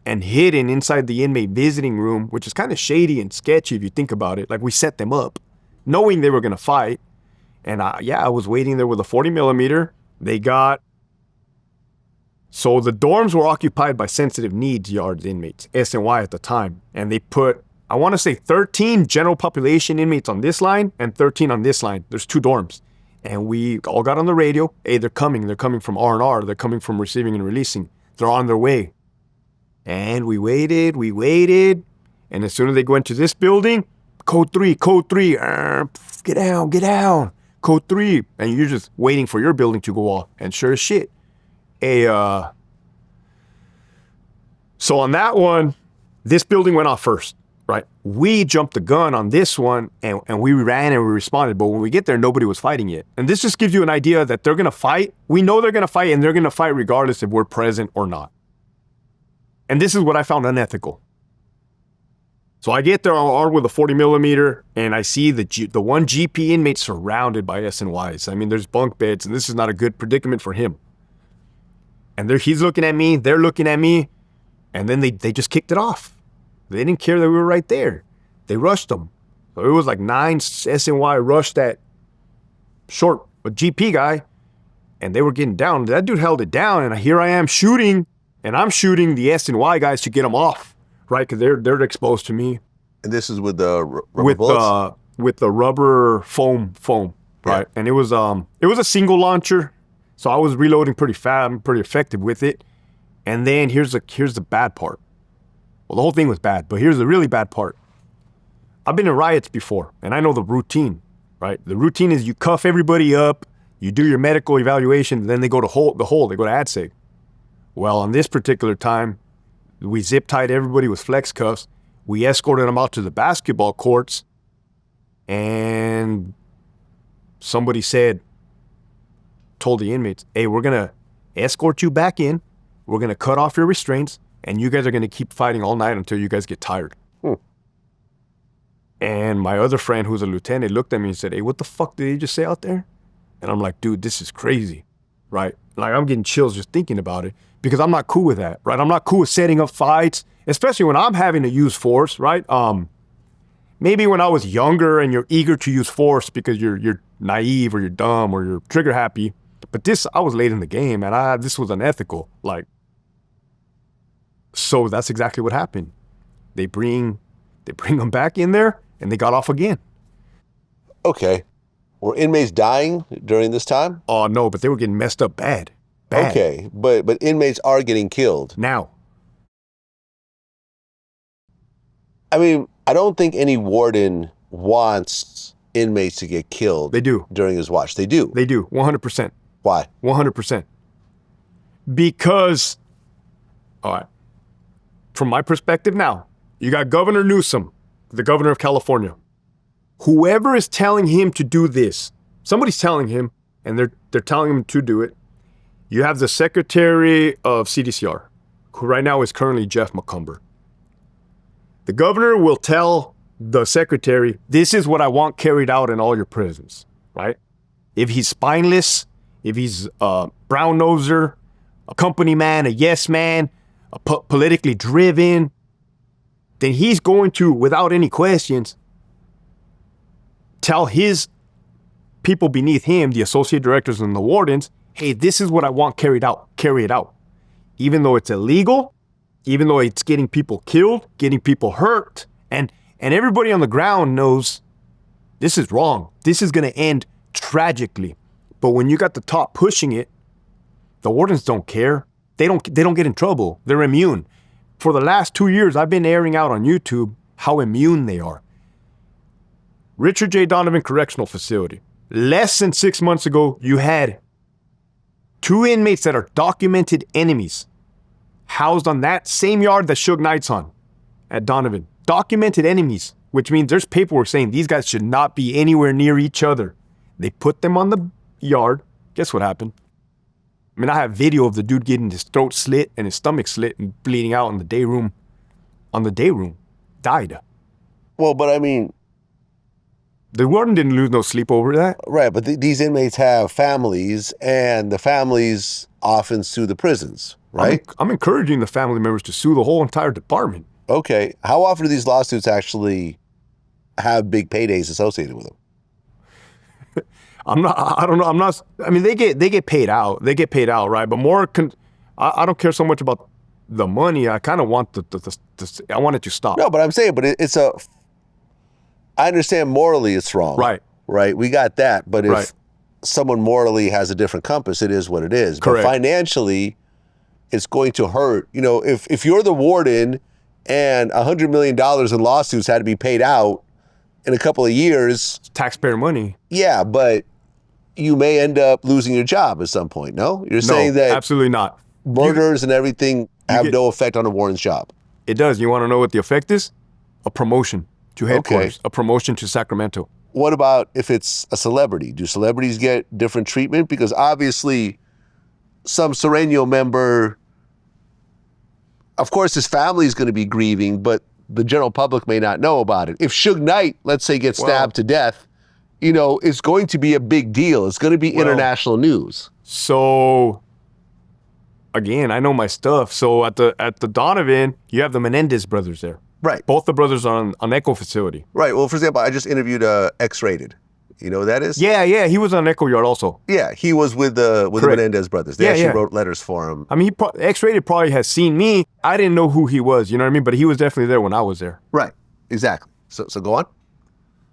and hidden inside the inmate visiting room, which is kind of shady and sketchy if you think about it. Like, we set them up, knowing they were going to fight. And I was waiting there with a 40 millimeter. They got So the dorms were occupied by sensitive needs yards inmates, SNY at the time. And they put, I want to say 13 general population inmates on this line and 13 on this line. There's 2 dorms. And we all got on the radio. Hey, they're coming. They're coming from R&R. They're coming from receiving and releasing. They're on their way. And we waited. And as soon as they go into this building, code 3, get down. Code 3. And you're just waiting for your building to go off. And sure as shit. So on that one, this building went off first, right? We jumped the gun on this one and we ran and we responded. But when we get there, nobody was fighting yet. And this just gives you an idea that they're going to fight. We know they're going to fight and they're going to fight regardless if we're present or not. And this is what I found unethical. So I get there armed with a 40 millimeter and I see the one GP inmate surrounded by SNYs. I mean, there's bunk beds and this is not a good predicament for him. And he's looking at me, they're looking at me, and then they just kicked it off. They didn't care that we were right there. They rushed them. So it was like 9 SNY rushed that short GP guy, and they were getting down. That dude held it down, and here I am shooting, and I'm shooting the SNY guys to get them off, right? Because they're exposed to me. And this is with the rubber bullets? With the rubber foam, right? Yeah. And it was a single launcher. So I was reloading pretty fast, I'm pretty effective with it. And then here's the bad part. Well, the whole thing was bad, but here's the really bad part. I've been in riots before, and I know the routine, right? The routine is you cuff everybody up, you do your medical evaluation, then they go to the hole, they go to ADSEG. Well, on this particular time, we zip-tied everybody with flex cuffs. We escorted them out to the basketball courts, and somebody told the inmates, hey, we're going to escort you back in. We're going to cut off your restraints, and you guys are going to keep fighting all night until you guys get tired. And my other friend, who's a lieutenant, looked at me and said, hey, what the fuck did he just say out there? And I'm like, dude, this is crazy, right? Like, I'm getting chills just thinking about it because I'm not cool with that, right? I'm not cool with setting up fights, especially when I'm having to use force, right? Maybe when I was younger and you're eager to use force because you're naive or you're dumb or you're trigger happy. But I was late in the game and this was unethical. Like, so that's exactly what happened. They bring them back in there and they got off again. Okay. Were inmates dying during this time? Oh, no, but they were getting messed up bad. Okay, but inmates are getting killed. Now. I mean, I don't think any warden wants inmates to get killed. They do. During his watch. They do. They do, 100%. Why? 100%. Because, all right, from my perspective now, you got Governor Newsom, the governor of California. Whoever is telling him to do this, somebody's telling him, and they're telling him to do it. You have the Secretary of CDCR, who right now is currently Jeff McCumber. The governor will tell the secretary, this is what I want carried out in all your prisons, right? If he's spineless, if he's a brown noser, a company man, a yes man, a politically driven, then he's going to, without any questions, tell his people beneath him, the associate directors and the wardens, hey, this is what I want carried out, carry it out. Even though it's illegal, even though it's getting people killed, getting people hurt, and everybody on the ground knows this is wrong. This is going to end tragically. But when you got the top pushing it, the wardens don't care. They don't get in trouble. They're immune. For the last 2 years, I've been airing out on YouTube how immune they are. Richard J. Donovan Correctional Facility. Less than 6 months ago, you had 2 inmates that are documented enemies housed on that same yard that Suge Knight's on at Donovan. Documented enemies, which means there's paperwork saying these guys should not be anywhere near each other. They put them on the yard. Guess what happened? I mean, I have video of the dude getting his throat slit and his stomach slit and bleeding out in the day room. On the day room. Died. Well, but I mean, the warden didn't lose no sleep over that. Right, but these inmates have families, and the families often sue the prisons, right? I'm encouraging the family members to sue the whole entire department. Okay, how often do these lawsuits actually have big paydays associated with them? I mean, they get paid out. They get paid out, right? But I don't care so much about the money. I kind of want I want it to stop. No, but I'm saying, but I understand morally it's wrong. Right. Right. We got that. But if Right. someone morally has a different compass, it is what it is. Correct. But financially, it's going to hurt. You know, if you're the warden and $100 million in lawsuits had to be paid out in a couple of years. It's taxpayer money. Yeah, but you may end up losing your job at some point, no? You're saying that absolutely not. murders and everything have no effect on a warden's job. It does. You want to know what the effect is? A promotion to headquarters, a promotion to Sacramento. What about if it's a celebrity? Do celebrities get different treatment? Because obviously some Sereno member, of course his family is going to be grieving, but the general public may not know about it. If Suge Knight, let's say, gets stabbed to death, you know, it's going to be a big deal. It's going to be international news. So, again, I know my stuff. So at the Donovan, you have the Menendez brothers there. Right. Both the brothers are on Echo facility. Right. Well, for example, I just interviewed X-Rated. You know who that is? Yeah, he was on Echo Yard also. Yeah, he was with the Menendez brothers. They actually wrote letters for him. I mean, X-Rated probably has seen me. I didn't know who he was, you know what I mean? But he was definitely there when I was there. Right. Exactly. So go on.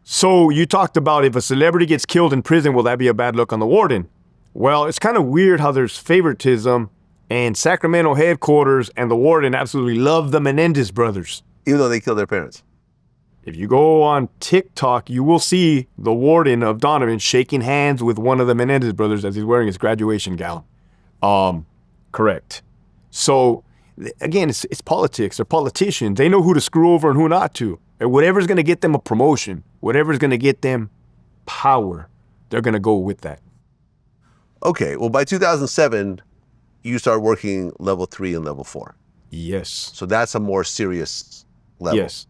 So you talked about if a celebrity gets killed in prison, will that be a bad look on the warden? Well, it's kind of weird how there's favoritism, and Sacramento headquarters and the warden absolutely love the Menendez brothers. Even though they killed their parents. If you go on TikTok, you will see the warden of Donovan shaking hands with one of the Menendez brothers as he's wearing his graduation gown. Correct. So, again, it's politics. They're politicians. They know who to screw over and who not to. And whatever's going to get them a promotion, whatever's going to get them power, they're going to go with that. Okay. Well, by 2007, you start working level 3 and level 4. Yes. So that's a more serious level. Yes.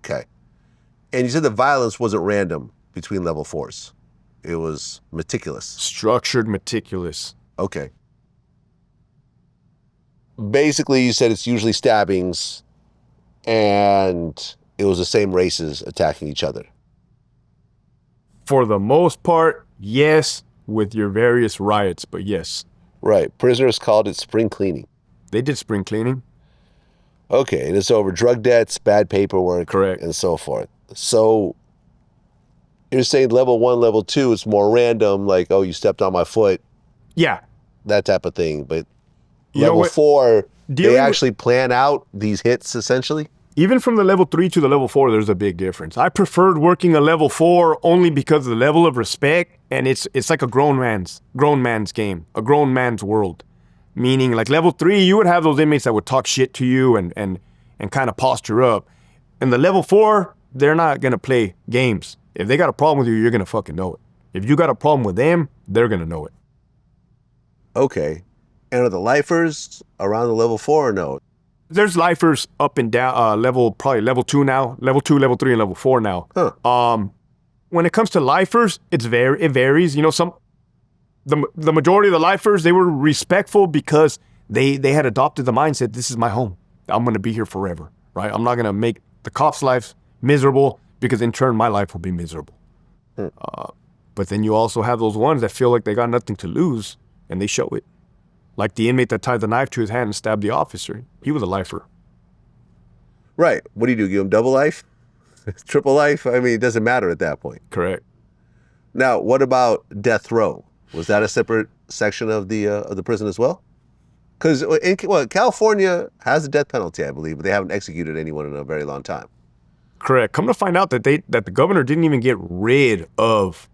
Okay. And you said the violence wasn't random between level 4s. It was meticulous. Structured, meticulous. Okay. Basically, you said it's usually stabbings and it was the same races attacking each other. For the most part, yes, with your various riots, but yes. Right. Prisoners called it spring cleaning. They did spring cleaning. Okay, and it's over drug debts, bad paperwork, correct, and so forth. So you're saying level 1, level 2, it's more random, like, oh, you stepped on my foot. Yeah. That type of thing. But level 4, they actually plan out these hits, essentially? Even from the level 3 to the level 4, there's a big difference. I preferred working a level 4 only because of the level of respect, and it's like a grown man's game, a grown man's world. Meaning, like level 3, you would have those inmates that would talk shit to you and kind of posture up. And the level 4, they're not going to play games. If they got a problem with you, you're going to fucking know it. If you got a problem with them, they're going to know it. Okay. And are the lifers around the level 4 or no? There's lifers up and down, probably level 2 now. Level 2, level 3, and level 4 now. Huh. When it comes to lifers, it varies. You know, the majority of the lifers, they were respectful because they had adopted the mindset, this is my home. I'm going to be here forever, right? I'm not going to make the cop's life miserable because in turn, my life will be miserable. But then you also have those ones that feel like they got nothing to lose and they show it. Like the inmate that tied the knife to his hand and stabbed the officer. He was a lifer. Right. What do? Give him double life? Triple life? I mean, it doesn't matter at that point. Correct. Now, what about death row? Was that a separate section of the prison as well? Because California has the death penalty, I believe, but they haven't executed anyone in a very long time. Correct. Come to find out that the governor didn't even get rid of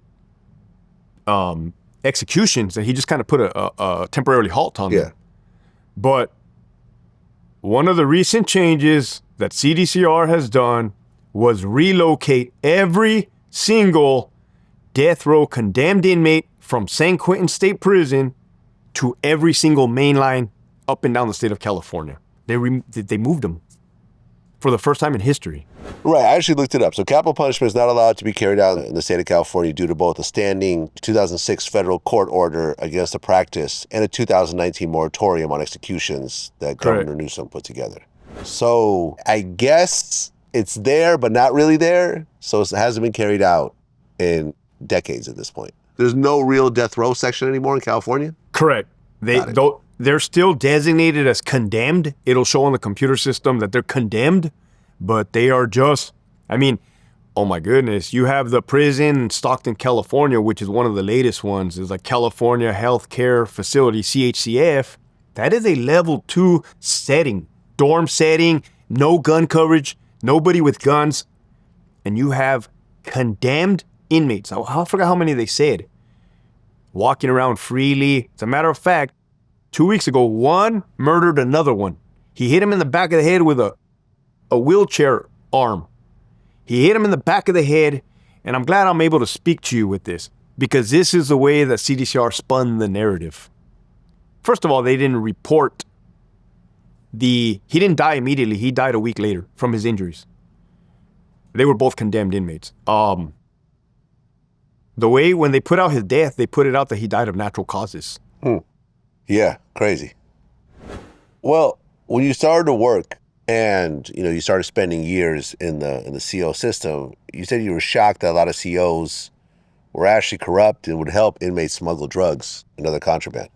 executions, and he just kind of put a temporary halt on them. But one of the recent changes that CDCR has done was relocate every single death row condemned inmate from San Quentin State Prison to every single main line up and down the state of California. They moved them for the first time in history. Right, I actually looked it up. So capital punishment is not allowed to be carried out in the state of California due to both a standing 2006 federal court order against the practice and a 2019 moratorium on executions that Governor Newsom put together. So I guess it's there, but not really there. So it hasn't been carried out in decades at this point. There's no real death row section anymore in California? Correct. They they're still designated as condemned. It'll show on the computer system that they're condemned, but they are just, I mean, oh my goodness, you have the prison in Stockton, California, which is one of the latest ones. It's like California Healthcare Facility, CHCF. That is a level 2 setting, dorm setting, no gun coverage, nobody with guns, and you have condemned inmates. I forgot how many they said. Walking around freely. As a matter of fact, 2 weeks ago, one murdered another one. He hit him in the back of the head with a wheelchair arm. He hit him in the back of the head, and I'm glad I'm able to speak to you with this, because this is the way that CDCR spun the narrative. First of all, they didn't report he didn't die immediately. He died a week later from his injuries. They were both condemned inmates. The way when they put out his death, they put it out that he died of natural causes. Yeah, crazy. Well, when you started to work and you started spending years in the CO system, you said you were shocked that a lot of COs were actually corrupt and would help inmates smuggle drugs and other contraband.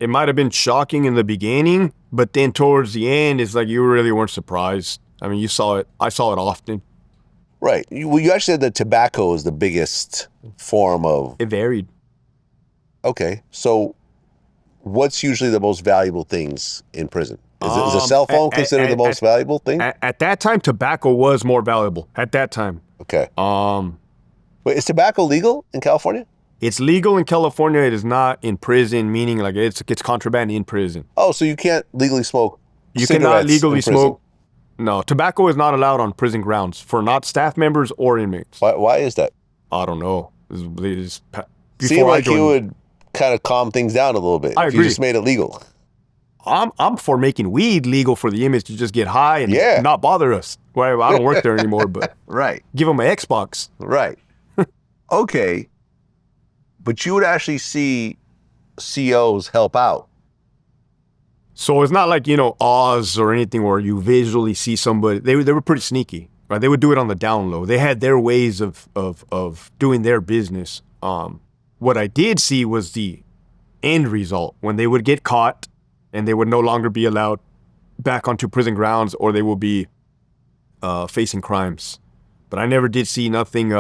It might have been shocking in the beginning, but then towards the end, it's like you really weren't surprised. I mean, you saw it. I saw it often. Right. You actually said that tobacco is the biggest form of... It varied. Okay. So what's usually the most valuable things in prison? Is a cell phone considered the most valuable thing? At that time, tobacco was more valuable. At that time. Okay. Wait, is tobacco legal in California? It's legal in California. It is not in prison, meaning like it's contraband in prison. Oh, so you can't legally smoke You cigarettes cannot legally in prison? smoke. No, tobacco is not allowed on prison grounds for not staff members or inmates. Why is that? I don't know. Seemed like you would kind of calm things down a little bit I if agree. you just made it legal. I'm for making weed legal for the inmates to just get high and not bother us. Well, I don't work there anymore, but Right. give them an Xbox. Right. Okay. But you would actually see COs help out. So it's not like, Oz or anything where you visually see somebody. They were pretty sneaky, right? They would do it on the down low. They had their ways of doing their business. What I did see was the end result when they would get caught and they would no longer be allowed back onto prison grounds, or they will be facing crimes. But I never did see nothing.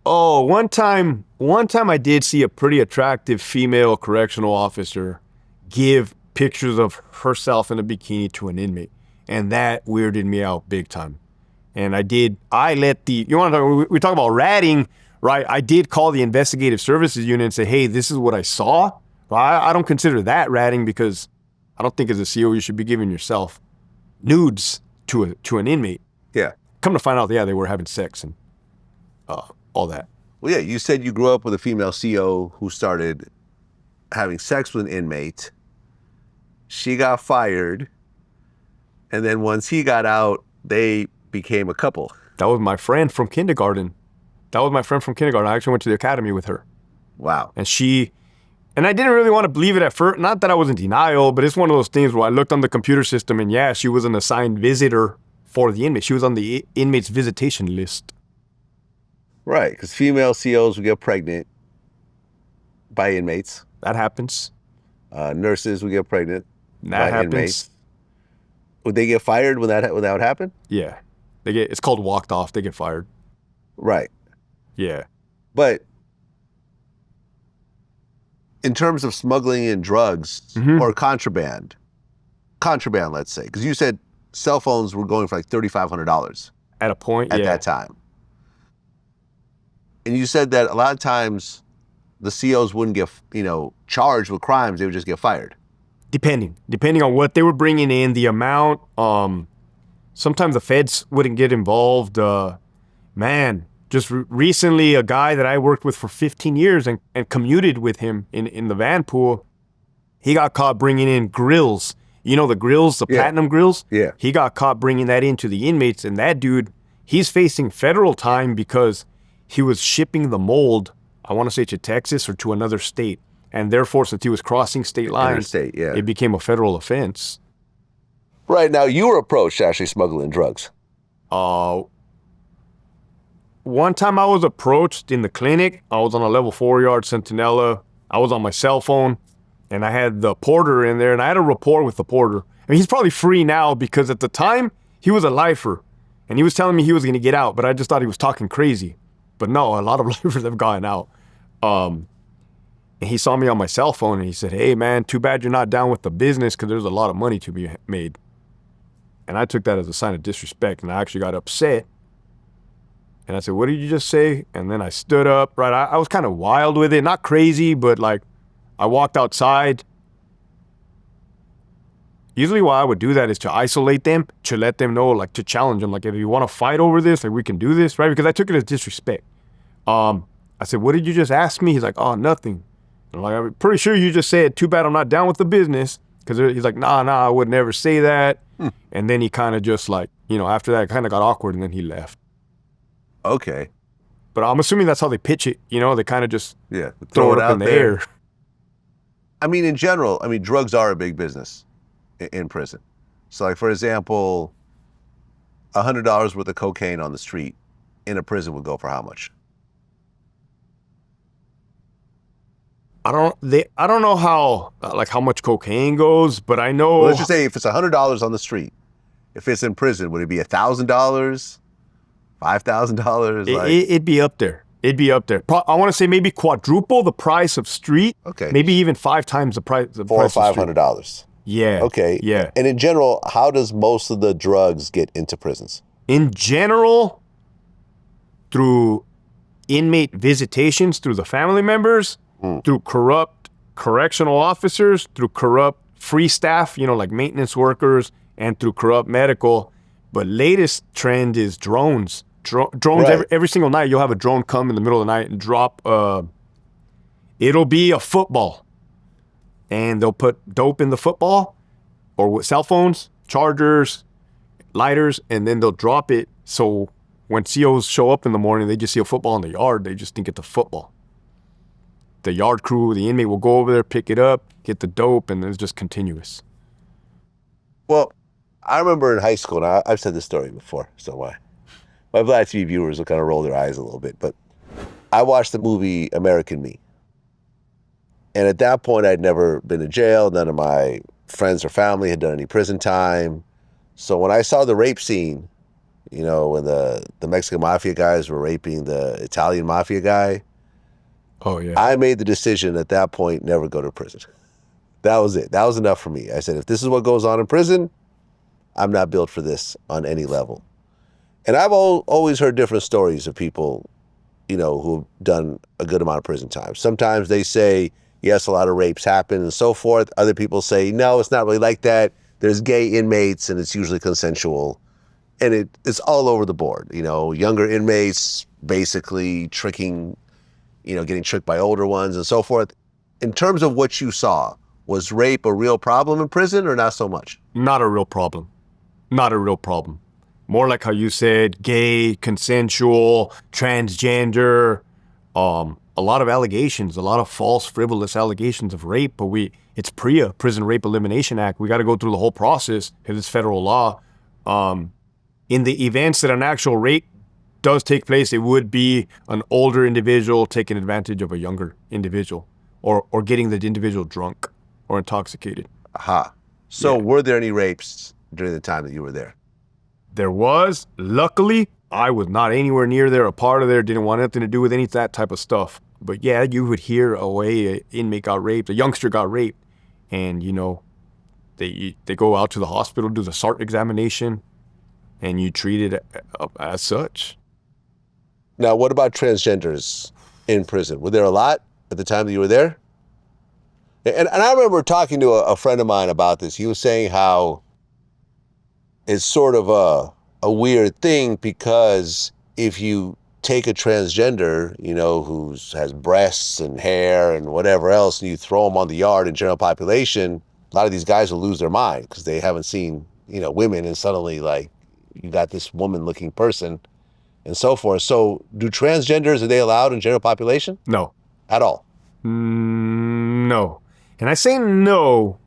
One time I did see a pretty attractive female correctional officer give pictures of herself in a bikini to an inmate, and that weirded me out big time. And we talk about ratting, right? I did call the investigative services unit and say, hey, this is what I saw. I don't consider that ratting, because I don't think as a CO you should be giving yourself nudes to an inmate. Yeah. Come to find out, they were having sex and all that. Well, yeah, you said you grew up with a female CO who started having sex with an inmate. She got fired. And then once he got out, they became a couple. That was my friend from kindergarten. I actually went to the academy with her. Wow. And I didn't really want to believe it at first. Not that I was in denial, but it's one of those things where I looked on the computer system and she was an assigned visitor for the inmate. She was on the inmate's visitation list. Right, because female COs would get pregnant by inmates. That happens. Nurses would get pregnant That by happens. inmates. Would they get fired when that would happen? Yeah. It's called walked off. They get fired. Right. Yeah. But in terms of smuggling in drugs or contraband, let's say, because you said cell phones were going for like $3,500 at a point, at that time. And you said that a lot of times the COs wouldn't get, charged with crimes. They would just get fired. Depending on what they were bringing in, the amount. Sometimes the feds wouldn't get involved. Just recently, a guy that I worked with for 15 years and commuted with him in the van pool, he got caught bringing in grills. The grills, the platinum grills? Yeah. He got caught bringing that into the inmates, and that dude, he's facing federal time because he was shipping the mold, I want to say to Texas or to another state. And therefore, since he was crossing state lines, it became a federal offense. Right. Now, you were approached actually smuggling drugs. One time I was approached in the clinic. I was on a level 4 yard Sentinella. I was on my cell phone. and I had the porter in there, and I had a rapport with the porter. I mean, he's probably free now because at the time, he was a lifer, and he was telling me he was going to get out, but I just thought he was talking crazy. But no, a lot of lifers have gotten out. And he saw me on my cell phone, and he said, hey, man, too bad you're not down with the business because there's a lot of money to be made. And I took that as a sign of disrespect, and I actually got upset. And I said, what did you just say? And then I stood up, right? I was kind of wild with it, not crazy, but like I walked outside. Usually why I would do that is to isolate them, to let them know, like to challenge them. Like, if you want to fight over this, like we can do this, right? Because I took it as disrespect. I said, what did you just ask me? He's like, oh, nothing. I'm like, I'm pretty sure you just said, too bad I'm not down with the business. Because he's like, nah, I would never say that. And then he kind of just like, after that, it kind of got awkward, and then he left. Okay. But I'm assuming that's how they pitch it. They kind of just throw it up in the air. I mean, in general, drugs are a big business in prison. So like, for example, $100 worth of cocaine on the street in a prison would go for how much? I don't know how how much cocaine goes, but I know. Well, let's just say if it's $100 on the street, if it's in prison, would it be $1,000, $5,000? It'd be up there. It'd be up there. I want to say maybe quadruple the price of street. Okay. Maybe even 5 times the price. $400 or $500. Yeah. Okay. Yeah. And in general, how does most of the drugs get into prisons? In general, through inmate visitations, through the family members, through corrupt correctional officers, through corrupt free staff, like maintenance workers, and through corrupt medical. But latest trend is drones. Drones, right. every single night, you'll have a drone come in the middle of the night and drop, it'll be a football. And they'll put dope in the football, or with cell phones, chargers, lighters, and then they'll drop it. So when COs show up in the morning, they just see a football in the yard. They just think it's a football. The yard crew, the inmate will go over there, pick it up, get the dope, and it's just continuous. Well, I remember in high school, and I've said this story before, so my VladTV viewers will kind of roll their eyes a little bit, but I watched the movie American Me. And at that point, I'd never been to jail. None of my friends or family had done any prison time. So when I saw the rape scene, when the Mexican mafia guys were raping the Italian mafia guy, oh yeah, I made the decision at that point, never go to prison. That was it. That was enough for me. I said, if this is what goes on in prison, I'm not built for this on any level. And I've always heard different stories of people, who've done a good amount of prison time. Sometimes they say, yes, a lot of rapes happen and so forth. Other people say, no, it's not really like that. There's gay inmates and it's usually consensual. And it's all over the board. Younger inmates basically tricking, getting tricked by older ones and so forth. In terms of what you saw, was rape a real problem in prison or not so much? Not a real problem. Not a real problem. More like how you said, gay, consensual, transgender, a lot of allegations, a lot of false, frivolous allegations of rape, but it's PREA, Prison Rape Elimination Act. We got to go through the whole process because it's federal law. In the events that an actual rape does take place, it would be an older individual taking advantage of a younger individual or getting the individual drunk or intoxicated. Aha. So were there any rapes during the time that you were there? There was. Luckily, I was not anywhere near there, a part of there, didn't want anything to do with any of that type of stuff. But yeah, you would hear an inmate got raped, a youngster got raped, and they go out to the hospital, do the SART examination, and you treat it as such. Now, what about transgenders in prison? Were there a lot at the time that you were there? And I remember talking to a friend of mine about this. He was saying how it's sort of a weird thing because if you take a transgender, who has breasts and hair and whatever else, and you throw them on the yard in general population, a lot of these guys will lose their mind because they haven't seen, women, and suddenly you got this woman-looking person and so forth. So do transgenders, are they allowed in general population? No. At all? No. And I say no.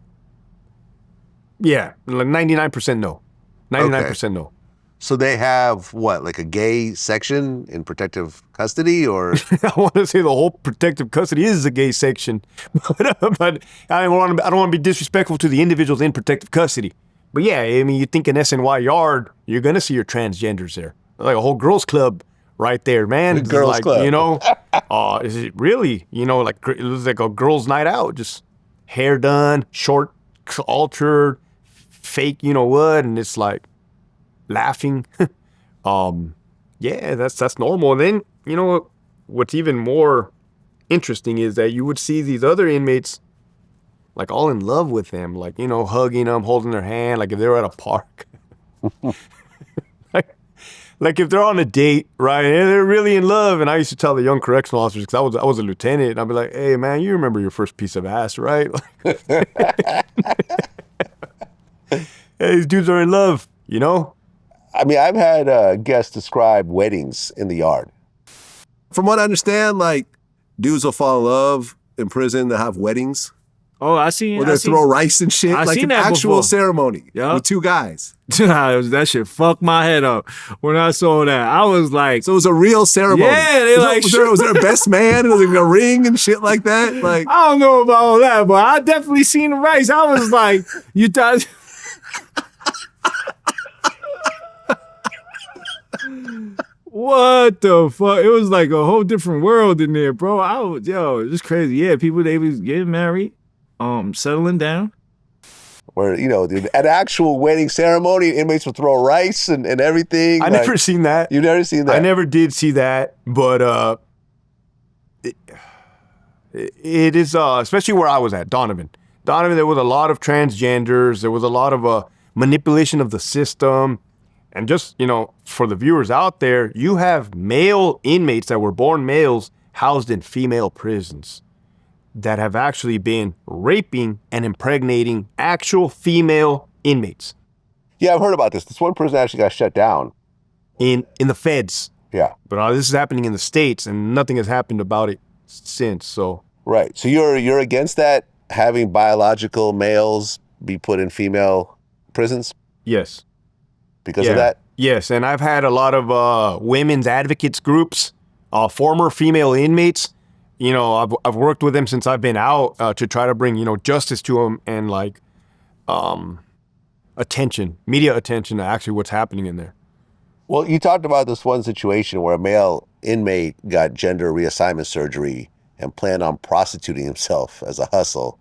Yeah, like 99% no. 99% no. So they have what, like a gay section in protective custody, or? I want to say the whole protective custody is a gay section, but I don't want to be disrespectful to the individuals in protective custody. But yeah, I mean, you think in SNY yard, you're gonna see your transgenders there, like a whole girls club right there, man. It's Girls like, club. you know, is it really, you know, like it was like a girls' night out, just hair done, short, altered, fake, you know what, and it's like laughing. Yeah, that's normal. And then, you know, what's even more interesting is that you would see these other inmates like all in love with them, like, you know, hugging them, holding their hand, like if they were at a park. Like if they're on a date, right, and they're really in love. And I used to tell the young correctional officers, because I was a lieutenant, and I'd be like, hey, man, you remember your first piece of ass, right? Hey, these dudes are in love, you know? I mean, I've had guests describe weddings in the yard. From what I understand, like, dudes will fall in love in prison. They'll have weddings. Oh, I seen. Where they throw rice and shit. I like seen an that actual before. ceremony Yup. with two guys. That shit fucked my head up when I saw that. I was like, So it was a real ceremony. Yeah, they like, was there a best man? Was there a ring and shit like that? Like, I don't know about all that, but I definitely seen the rice. I was like, you thought. What the fuck? It was like a whole different world in there, bro. It's crazy. Yeah, people, they was getting married, settling down. Where, you know, dude, an actual wedding ceremony, inmates would throw rice and everything. I never seen that. You've never seen that? I never did see that, but it is, especially where I was at, Donovan, there was a lot of transgenders. There was a lot of manipulation of the system. And just, you know, for the viewers out there, you have male inmates that were born males housed in female prisons that have actually been raping and impregnating actual female inmates. Yeah, I've heard about this. This one prison actually got shut down. In the feds. Yeah. But this is happening in the States, and nothing has happened about it since, so. Right. So you're against that, having biological males be put in female prisons Yes. because of that? Yes, and I've had a lot of women's advocates groups, former female inmates. You know, I've worked with them since I've been out to try to bring, you know, justice to them and like attention, media attention to actually what's happening in there. Well, you talked about this one situation where a male inmate got gender reassignment surgery and planned on prostituting himself as a hustle,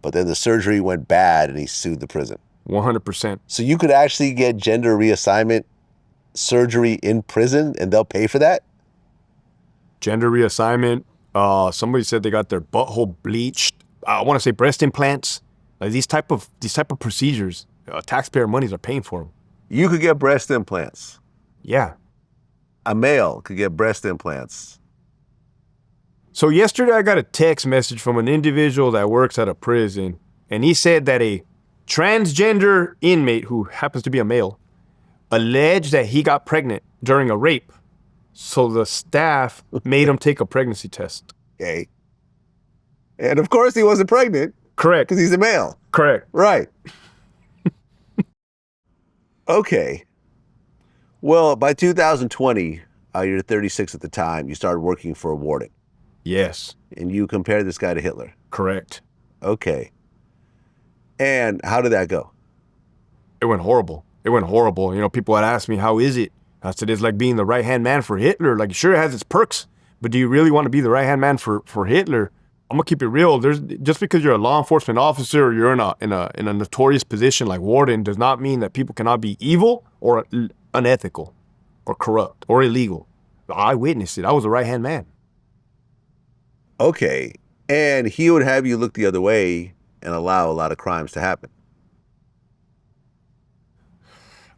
but then the surgery went bad and he sued the prison. 100%. So you could actually get gender reassignment surgery in prison and they'll pay for that? Gender reassignment. Somebody said they got their butthole bleached. I want to say breast implants. Like these type of procedures, taxpayer monies are paying for them. You could get breast implants. Yeah. A male could get breast implants. So yesterday I got a text message from an individual that works at a prison, and he said that a transgender inmate who happens to be a male alleged that he got pregnant during a rape. So the staff made him take a pregnancy test. Okay. And of course he wasn't pregnant. Correct. Because he's a male. Correct. Right. Okay. Well, by 2020, you're 36 at the time, you started working for a warden. Yes. And you compared this guy to Hitler. Correct. Okay. And how did that go? It went horrible. You know, people had asked me, how is it? I said, it's like being the right-hand man for Hitler. Like, sure, it has its perks, but do you really want to be the right-hand man for Hitler? I'm gonna keep it real. Just because you're a law enforcement officer or you're in a notorious position like warden does not mean that people cannot be evil or unethical or corrupt or illegal. I witnessed it. I was the right-hand man. Okay. And he would have you look the other way and allow a lot of crimes to happen.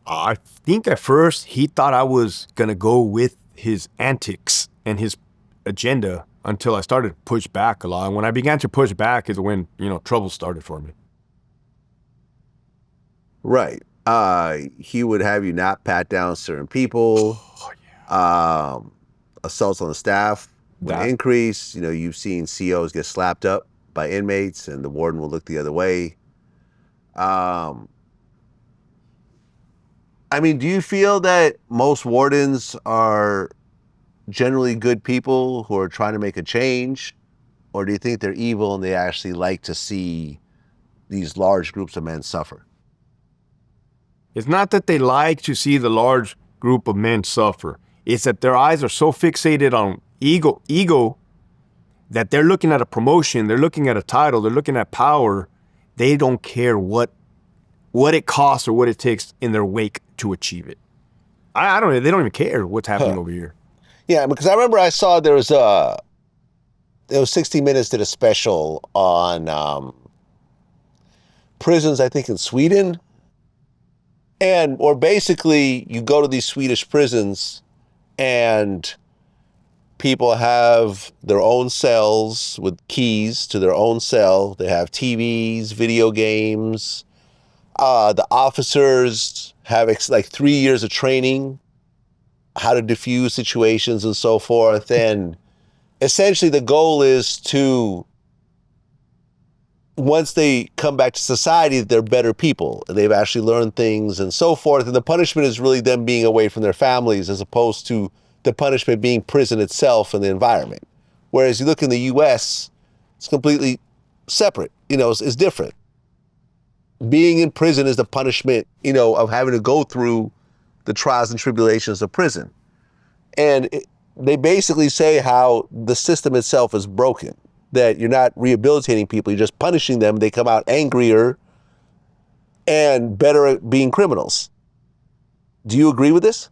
I think at first he thought I was gonna go with his antics and his agenda until I started to push back a lot. And when I began to push back is when, you know, trouble started for me. Right. He would have you not pat down certain people. Oh, yeah. Assaults on the staff would increase. You know, you've seen COs get slapped up by inmates and the warden will look the other way. I mean, do you feel that most wardens are generally good people who are trying to make a change? Or do you think they're evil and they actually like to see these large groups of men suffer? It's not that they like to see the large group of men suffer. It's that their eyes are so fixated on ego that they're looking at a promotion, they're looking at a title, they're looking at power. They don't care what it costs or what it takes in their wake to achieve it. I don't know. They don't even care what's happening over here. Yeah, because I remember I saw there was 60 Minutes did a special on prisons, I think in Sweden. Or basically you go to these Swedish prisons and people have their own cells with keys to their own cell. They have TVs, video games. The officers have like 3 years of training, how to defuse situations and so forth. And essentially the goal is to, once they come back to society, they're better people. They've actually learned things and so forth. And the punishment is really them being away from their families as opposed to the punishment being prison itself and the environment. Whereas you look in the US, it's completely separate, it's different. Being in prison is the punishment, of having to go through the trials and tribulations of prison. And they basically say how the system itself is broken, that you're not rehabilitating people, you're just punishing them. They come out angrier and better at being criminals. Do you agree with this?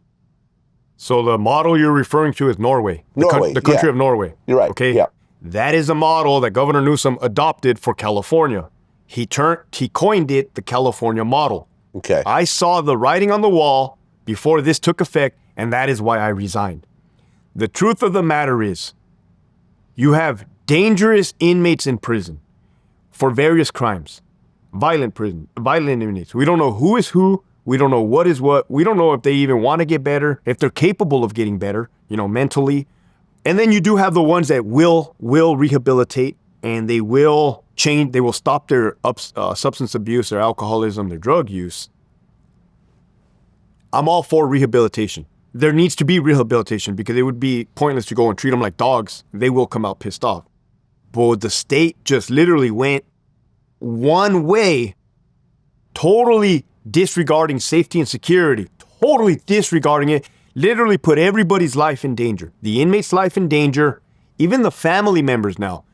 So the model you're referring to is Norway. The country of Norway. You're right. Okay. Yeah. That is a model that Governor Newsom adopted for California. He coined it the California model. Okay. I saw the writing on the wall before this took effect, and that is why I resigned. The truth of the matter is, you have dangerous inmates in prison for various crimes. Violent inmates. We don't know who is who. We don't know what is what. We don't know if they even want to get better, if they're capable of getting better, mentally. And then you do have the ones that will rehabilitate, and they will change. They will stop their substance abuse, their alcoholism, their drug use. I'm all for rehabilitation. There needs to be rehabilitation because it would be pointless to go and treat them like dogs. They will come out pissed off. But the state just literally went one way, totally disregarding safety and security, totally disregarding it, literally put everybody's life in danger. The inmate's life in danger, even the family members now.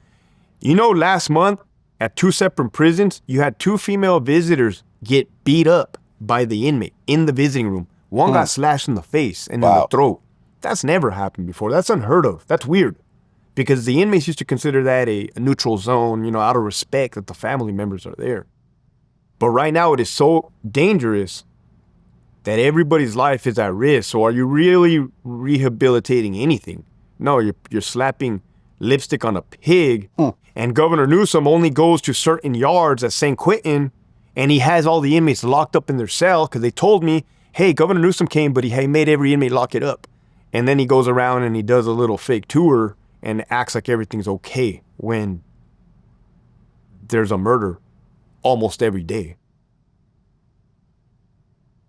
Last month at 2 separate prisons, you had 2 female visitors get beat up by the inmate in the visiting room. One got slashed in the face and in the throat. That's never happened before. That's unheard of. That's weird. Because the inmates used to consider that a neutral zone, out of respect that the family members are there. But right now it is so dangerous that everybody's life is at risk. So are you really rehabilitating anything? No, you're slapping lipstick on a pig. And Governor Newsom only goes to certain yards at St. Quentin, and he has all the inmates locked up in their cell because they told me, hey, Governor Newsom came, but he made every inmate lock it up. And then he goes around and he does a little fake tour and acts like everything's okay when there's a murder almost every day.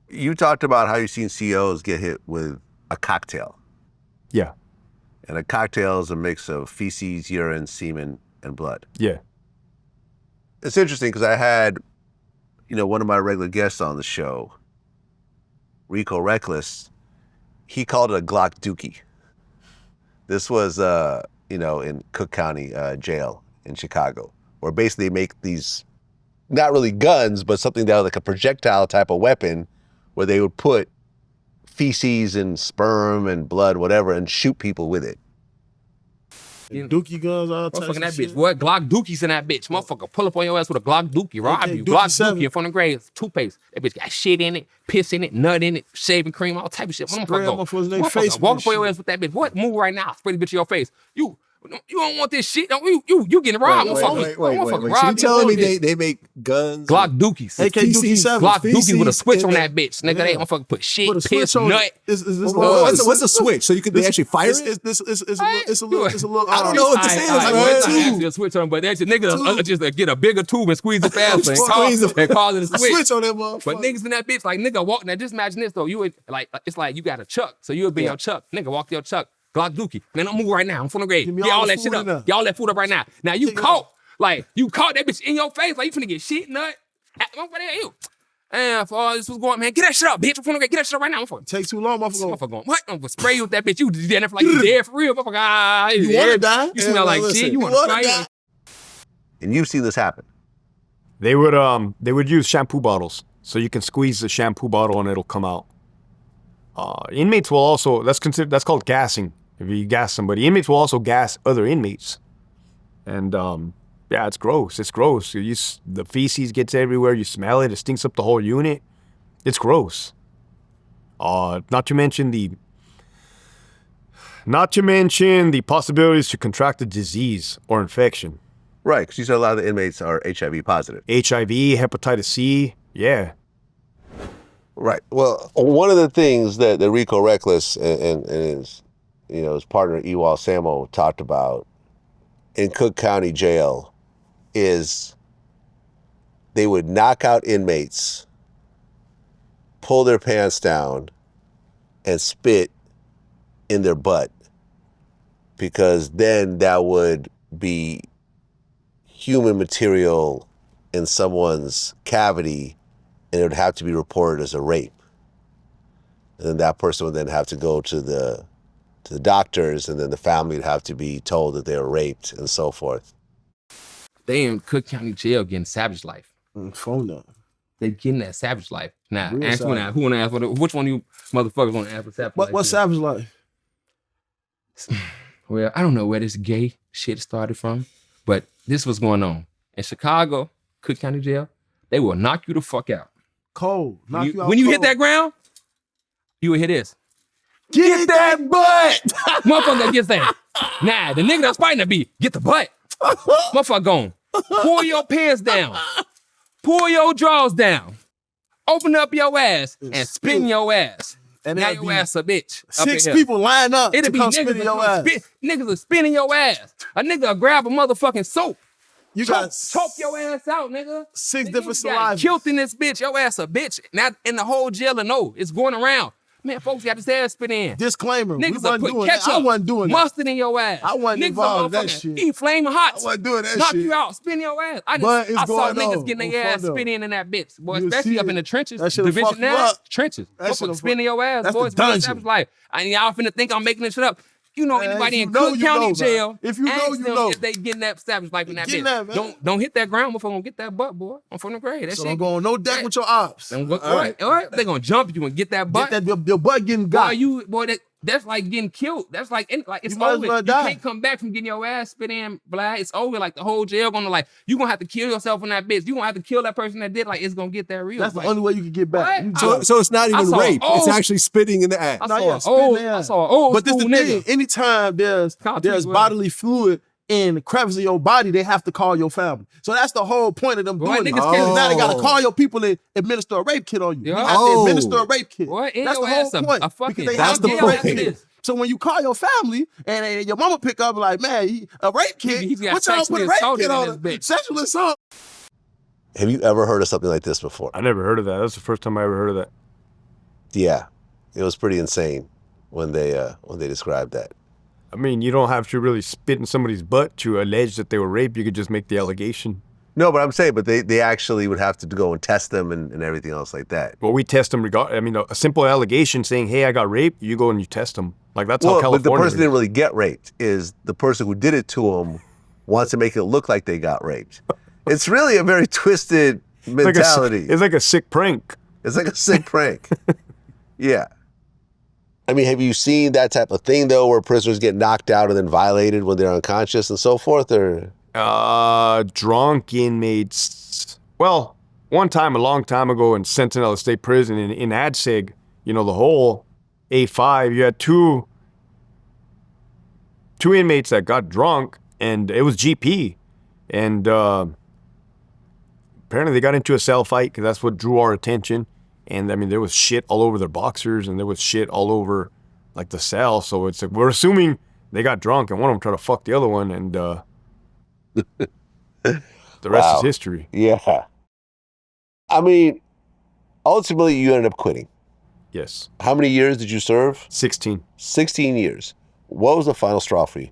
You talked about how you've seen CEOs get hit with a cocktail. Yeah. And a cocktail is a mix of feces, urine, semen, and blood. Yeah. It's interesting because I had, one of my regular guests on the show, Rico Reckless. He called it a Glock Dookie. This was, in Cook County jail in Chicago, where basically they make these, not really guns, but something that was like a projectile type of weapon where they would put feces and sperm and blood, whatever, and shoot people with it. Dookie guns, all types of that shit. bitch. What? Glock Dookies in that bitch. Motherfucker, pull up on your ass with a Glock Dookie, rob Okay, you. Dookie Glock 7. Dookie in front of the grave, toothpaste. That bitch got shit in it, piss in it, nut in it, shaving cream, all type of shit. Spray on motherfuckers in their Motherfucker, face walk with up on your shit. ass with that bitch. What? Move right now. Spray the bitch in your face. You You don't want this shit. Don't you getting robbed, motherfucker. Wait. So you telling me they make guns? Glock dookies. AK Dookie 7. Glock dookie with a switch on that bitch. Nigga, they motherfucker put shit, piss, nut. What's a switch? So you can actually fire it? It's a little. I don't know what this is, It's man. actually a switch on, but that's a nigga just get a bigger tube and squeeze it faster and call it a switch. Switch on that motherfucker. But niggas in that bitch, like nigga walk. Now just imagine this though. You would like it's like you got a chuck, so you would be your chuck. Nigga walk your chuck. Glock dookie. Man, I'm moving right now. I'm from the grave. Get all that shit up. Get all that food up right now. Now you caught. Like you caught that bitch in your face. Like you finna get shit nut. You. And for all this was going, man, get that shit up, bitch. I'm from the grave. Get that shit up right now. I'm Take too long, motherfucker. Going, what? I'm gonna spray you with that bitch. You dead for like you dead for real, motherfucker. You wanna die? You smell like shit. You wanna fight? And you've seen this happen. They would use shampoo bottles, so you can squeeze the shampoo bottle and it'll come out. Inmates will also, that's called gassing. If you gas somebody, inmates will also gas other inmates. And yeah, it's gross. It's gross. The feces gets everywhere. You smell it. It stinks up the whole unit. It's gross. Not to mention the possibilities to contract a disease or infection. Right, because you said a lot of the inmates are HIV positive. HIV, hepatitis C, yeah. Right. Well, one of the things that Rico Reckless and his partner Ewald Samo talked about in Cook County Jail is they would knock out inmates, pull their pants down, and spit in their butt, because then that would be human material in someone's cavity, and it would have to be reported as a rape. And then that person would then have to go to the doctors, and then the family would have to be told that they were raped and so forth. They in Cook County Jail getting savage life. Phone up. They getting that savage life. Now, Real answer me now. Who wanna ask which one of you motherfuckers wanna ask for savage life? What's savage life? Well, I don't know where this gay shit started from, but this was going on. In Chicago, Cook County Jail, they will knock you the fuck out. Cold. Knock you out when you cold. hit that ground, you will hear this. Get that butt! Motherfucker gets that. Nah, the nigga that's fighting that beat, get the butt. Motherfucker gone. Pull your pants down. Pull your drawers down. Open up your ass and spin your ass. And now your ass a bitch. 6 people line up It'll to be come niggas spin in your ass. Niggas are spinning your ass. A nigga will grab a motherfucking soap. You got choke your ass out, nigga. 6 nigga, different you got salivas. killed in this bitch. Your ass a bitch. Now in the whole jail and no, it's going around. Man, folks got his ass spit in. Disclaimer, we Niggas wasn't put doing ketchup, that. I wasn't doing that. mustard in your ass. I wasn't Niggas involved in that shit. Eat flaming hot. I wasn't doing that Knock shit. you out, spin your ass. I But it's saw going niggas on. getting their ass Front spit in that bitch. Boy, You especially see up it. in the trenches. That shit'll fuck Division you 9, up. trenches. That shit'll Spinning your ass, that's boys. the dungeon. Savage life. And y'all finna think I'm making this shit up. You know Man, anybody if in you know, Cook you County know, Jail, man. If you know, ask you them know. if they getting that savage life in that Getting bitch. that, man. Don't hit that ground before gonna get that butt, boy. I'm from the grade. That So shit. don't go on no deck with your ops. All right. They gonna jump you and get that butt. Get that, your butt getting got. That's like getting killed. That's like it's You might as over. well You die. can't come back from getting your ass spit in, Vlad. It's over. Like the whole jail gonna you gonna have to kill yourself in that bitch. You gonna have to kill that person that did. Like it's gonna get that real. That's the like, only way you can get back. What? So it's not even saw rape. old- It's actually spitting in the ass. I No, saw an old But this school the nigga. thing. Anytime there's Well. bodily fluid in the crevice of your body, they have to call your family. So that's the whole point of them Boy, doing it. niggas can't- Now they gotta call your people and administer a rape kit on you. Yeah. You have to Oh. administer a rape kit. Boy, in That's your the whole ass a point. fucking- Because they That's have the to get a rape point. kit. So when you call your family and your mama pick up like, man, a rape kit, He's got what y'all put sexually a rape assaulted kit in on this it? bitch. Sexual assault. Have you ever heard of something like this before? I never heard of that. That's the first time I ever heard of that. Yeah, it was pretty insane when they described that. I mean, you don't have to really spit in somebody's butt to allege that they were raped. You could just make the allegation. No, but I'm saying, they actually would have to go and test them and everything else like that. Well, we test them a simple allegation saying, hey, I got raped, you go and you test them. Like, that's how Well, California but the person is. didn't really get raped. Is the person who did it to him wants to make it look like they got raped. It's really a very twisted mentality. It's like a sick prank. It's like a sick prank. Yeah. I mean, have you seen that type of thing, though, where prisoners get knocked out and then violated when they're unconscious and so forth? Or Drunk inmates. Well, one time, a long time ago in Sentinella State Prison in ADSEG, the whole A5, you had two two inmates that got drunk, and it was GP. And apparently they got into a cell fight because that's what drew our attention. And I mean, there was shit all over their boxers, and there was shit all over like the cell. So it's like, we're assuming they got drunk and one of them tried to fuck the other one, and the rest is history. Yeah. I mean, ultimately you ended up quitting. Yes. How many years did you serve? 16. 16 years. What was the final straw for you?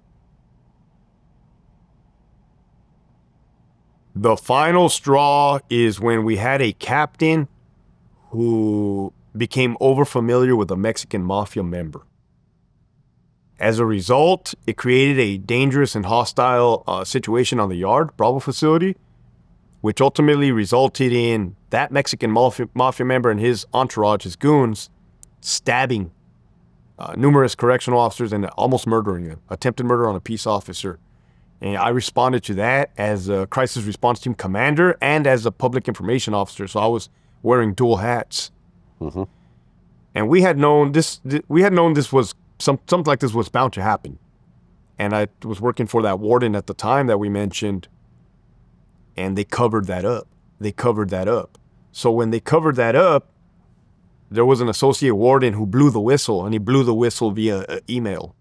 The final straw is when we had a captain who became overfamiliar with a Mexican mafia member. As a result, it created a dangerous and hostile situation on the yard, Bravo facility, which ultimately resulted in that Mexican mafia member and his entourage, his goons, stabbing numerous correctional officers and almost murdering them, attempted murder on a peace officer. And I responded to that as a crisis response team commander and as a public information officer. So I was wearing dual hats. Mm-hmm. And we had known this was something like this was bound to happen. And I was working for that warden at the time that we mentioned, and they covered that up. So when they covered that up, there was an associate warden who blew the whistle, and he blew the whistle via email,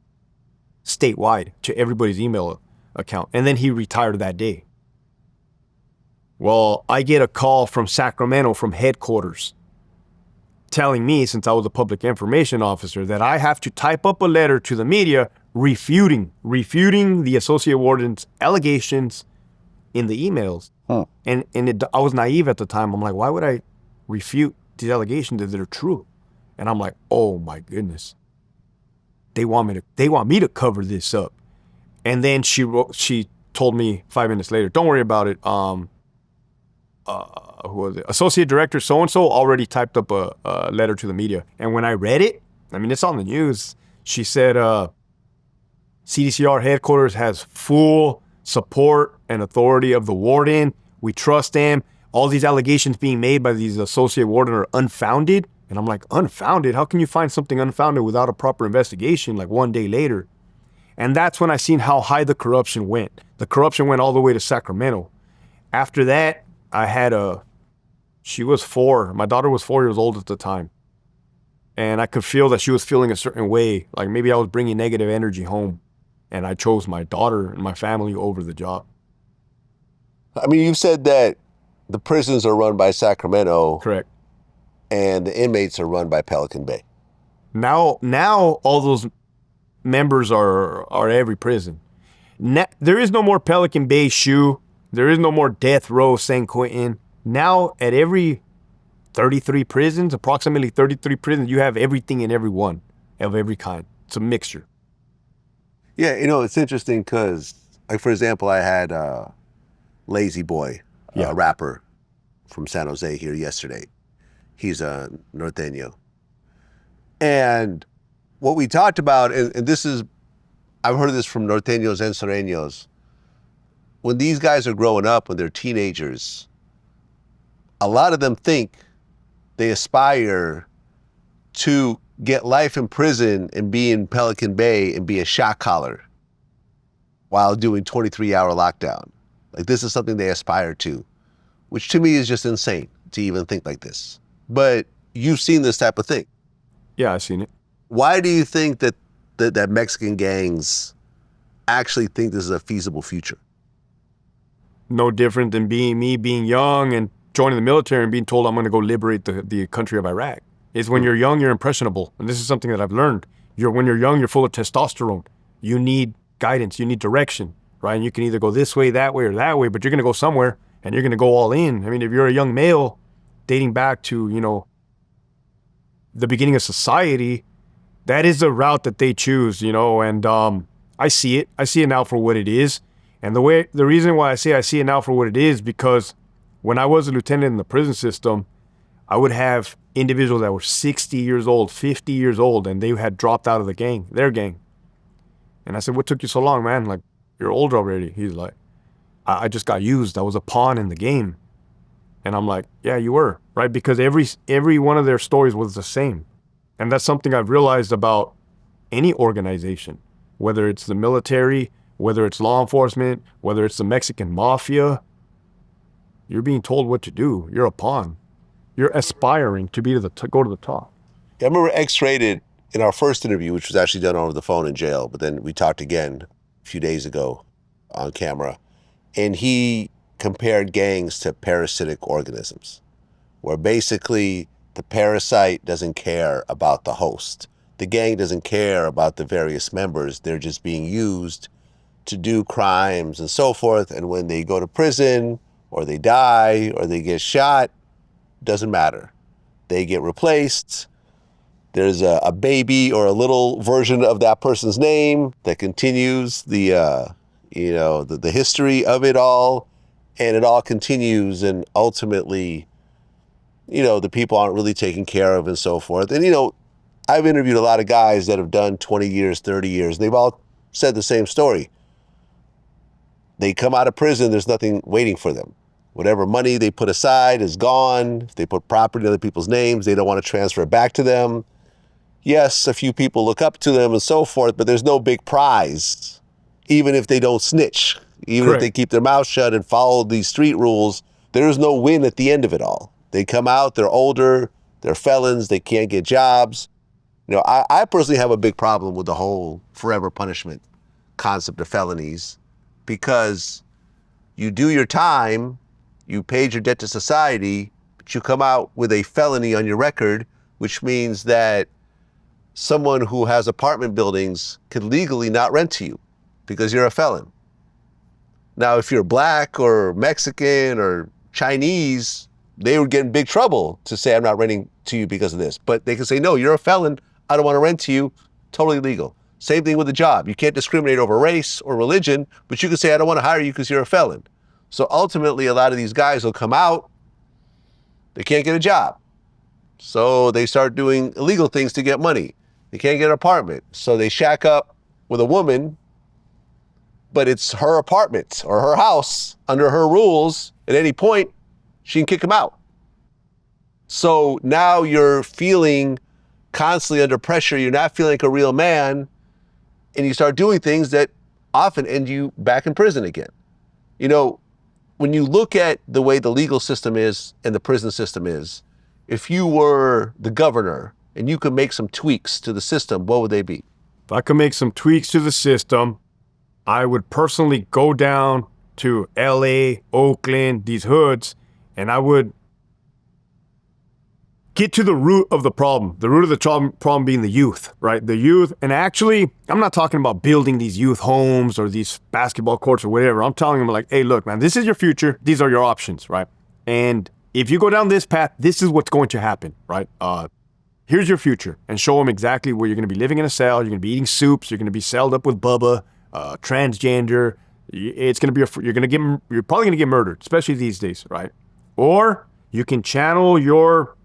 statewide, to everybody's email account. And then he retired that day. Well, I get a call from Sacramento, from headquarters, telling me, since I was a public information officer, that I have to type up a letter to the media refuting the associate warden's allegations in the emails. Huh. And I was naive at the time. I'm like, why would I refute these allegations that are true? And I'm like, oh my goodness, they want me to cover this up. And then she told me 5 minutes later, don't worry about it. Who was it? Associate director so-and-so already typed up a letter to the media. And when I read it, I mean, it's on the news. She said, CDCR headquarters has full support and authority of the warden. We trust them. All these allegations being made by these associate warden are unfounded. And I'm like, unfounded? How can you find something unfounded without a proper investigation like one day later? And that's when I seen how high the corruption went. The corruption went all the way to Sacramento. After that, I had she was 4. My daughter was 4 years old at the time. And I could feel that she was feeling a certain way. Like maybe I was bringing negative energy home. And I chose my daughter and my family over the job. I mean, you said that the prisons are run by Sacramento. Correct. And the inmates are run by Pelican Bay. Now all those members are every prison. There is no more Pelican Bay SHU. There is no more Death Row San Quentin. Now at every 33 prisons, approximately 33 prisons, you have everything in every one of every kind. It's a mixture. Yeah, it's interesting because, like, for example, I had Lazy Boy, a rapper from San Jose here yesterday. He's a norteño. And what we talked about, and this is, I've heard this from norteños and sureños, when these guys are growing up, when they're teenagers, a lot of them think they aspire to get life in prison and be in Pelican Bay and be a shot caller while doing 23-hour lockdown. Like, this is something they aspire to, which to me is just insane to even think like this. But you've seen this type of thing. Yeah, I've seen it. Why do you think that Mexican gangs actually think this is a feasible future? No different than being young and joining the military and being told I'm going to go liberate the country of Iraq. It's when you're young, you're impressionable. And this is something that I've learned. When you're young, you're full of testosterone. You need guidance. You need direction, right? And you can either go this way, that way, or that way, but you're going to go somewhere and you're going to go all in. I mean, if you're a young male dating back to, the beginning of society, that is the route that they choose, and I see it. I see it now for what it is. And the reason why I say I see it now for what it is, because when I was a lieutenant in the prison system, I would have individuals that were 60 years old, 50 years old, and they had dropped out of their gang. And I said, what took you so long, man? Like, you're older already. He's like, I just got used. I was a pawn in the game. And I'm like, yeah, you were, right? Because every one of their stories was the same. And that's something I've realized about any organization. whether it's the military, whether it's law enforcement, whether it's the Mexican mafia, you're being told what to do. You're a pawn. You're aspiring to be go to the top. I remember X-Rated in our first interview, which was actually done over the phone in jail, but then we talked again a few days ago on camera, and he compared gangs to parasitic organisms, where basically the parasite doesn't care about the host. The gang doesn't care about the various members. They're just being used to do crimes and so forth. And when they go to prison or they die or they get shot, doesn't matter. They get replaced. There's a baby or a little version of that person's name that continues the history of it all, and it all continues, and ultimately, the people aren't really taken care of and so forth. And, I've interviewed a lot of guys that have done 20 years, 30 years, and they've all said the same story. They come out of prison, there's nothing waiting for them. Whatever money they put aside is gone. If they put property in other people's names, they don't want to transfer it back to them. Yes, a few people look up to them and so forth, but there's no big prize, even if they don't snitch, even if they keep their mouth shut and follow these street rules. There is no win at the end of it all. They come out, they're older, they're felons, they can't get jobs. I personally have a big problem with the whole forever punishment concept of felonies, because you do your time, you paid your debt to society, but you come out with a felony on your record, which means that someone who has apartment buildings could legally not rent to you because you're a felon. Now, if you're black or Mexican or Chinese, they would get in big trouble to say, I'm not renting to you because of this. But they can say, no, you're a felon. I don't want to rent to you. Totally legal. Same thing with a job. You can't discriminate over race or religion, but you can say, I don't want to hire you because you're a felon. So ultimately, a lot of these guys will come out, they can't get a job. So they start doing illegal things to get money. They can't get an apartment. So they shack up with a woman, but it's her apartment or her house under her rules. At any point, she can kick them out. So now you're feeling constantly under pressure. You're not feeling like a real man. And you start doing things that often end you back in prison again. When you look at the way the legal system is and the prison system is, if you were the governor and you could make some tweaks to the system, what would they be? If I could make some tweaks to the system, I would personally go down to LA, Oakland, these hoods, and I would get to the root of the problem. The root of the problem being the youth, right? The youth. And actually, I'm not talking about building these youth homes or these basketball courts or whatever. I'm telling them like, hey, look, man, this is your future. These are your options, right? And if you go down this path, this is what's going to happen, right? Here's your future, and show them exactly where you're going to be living in a cell. You're going to be eating soups. You're going to be celled up with Bubba, transgender. It's going to be you're probably going to get murdered, especially these days, right? Or you can channel your,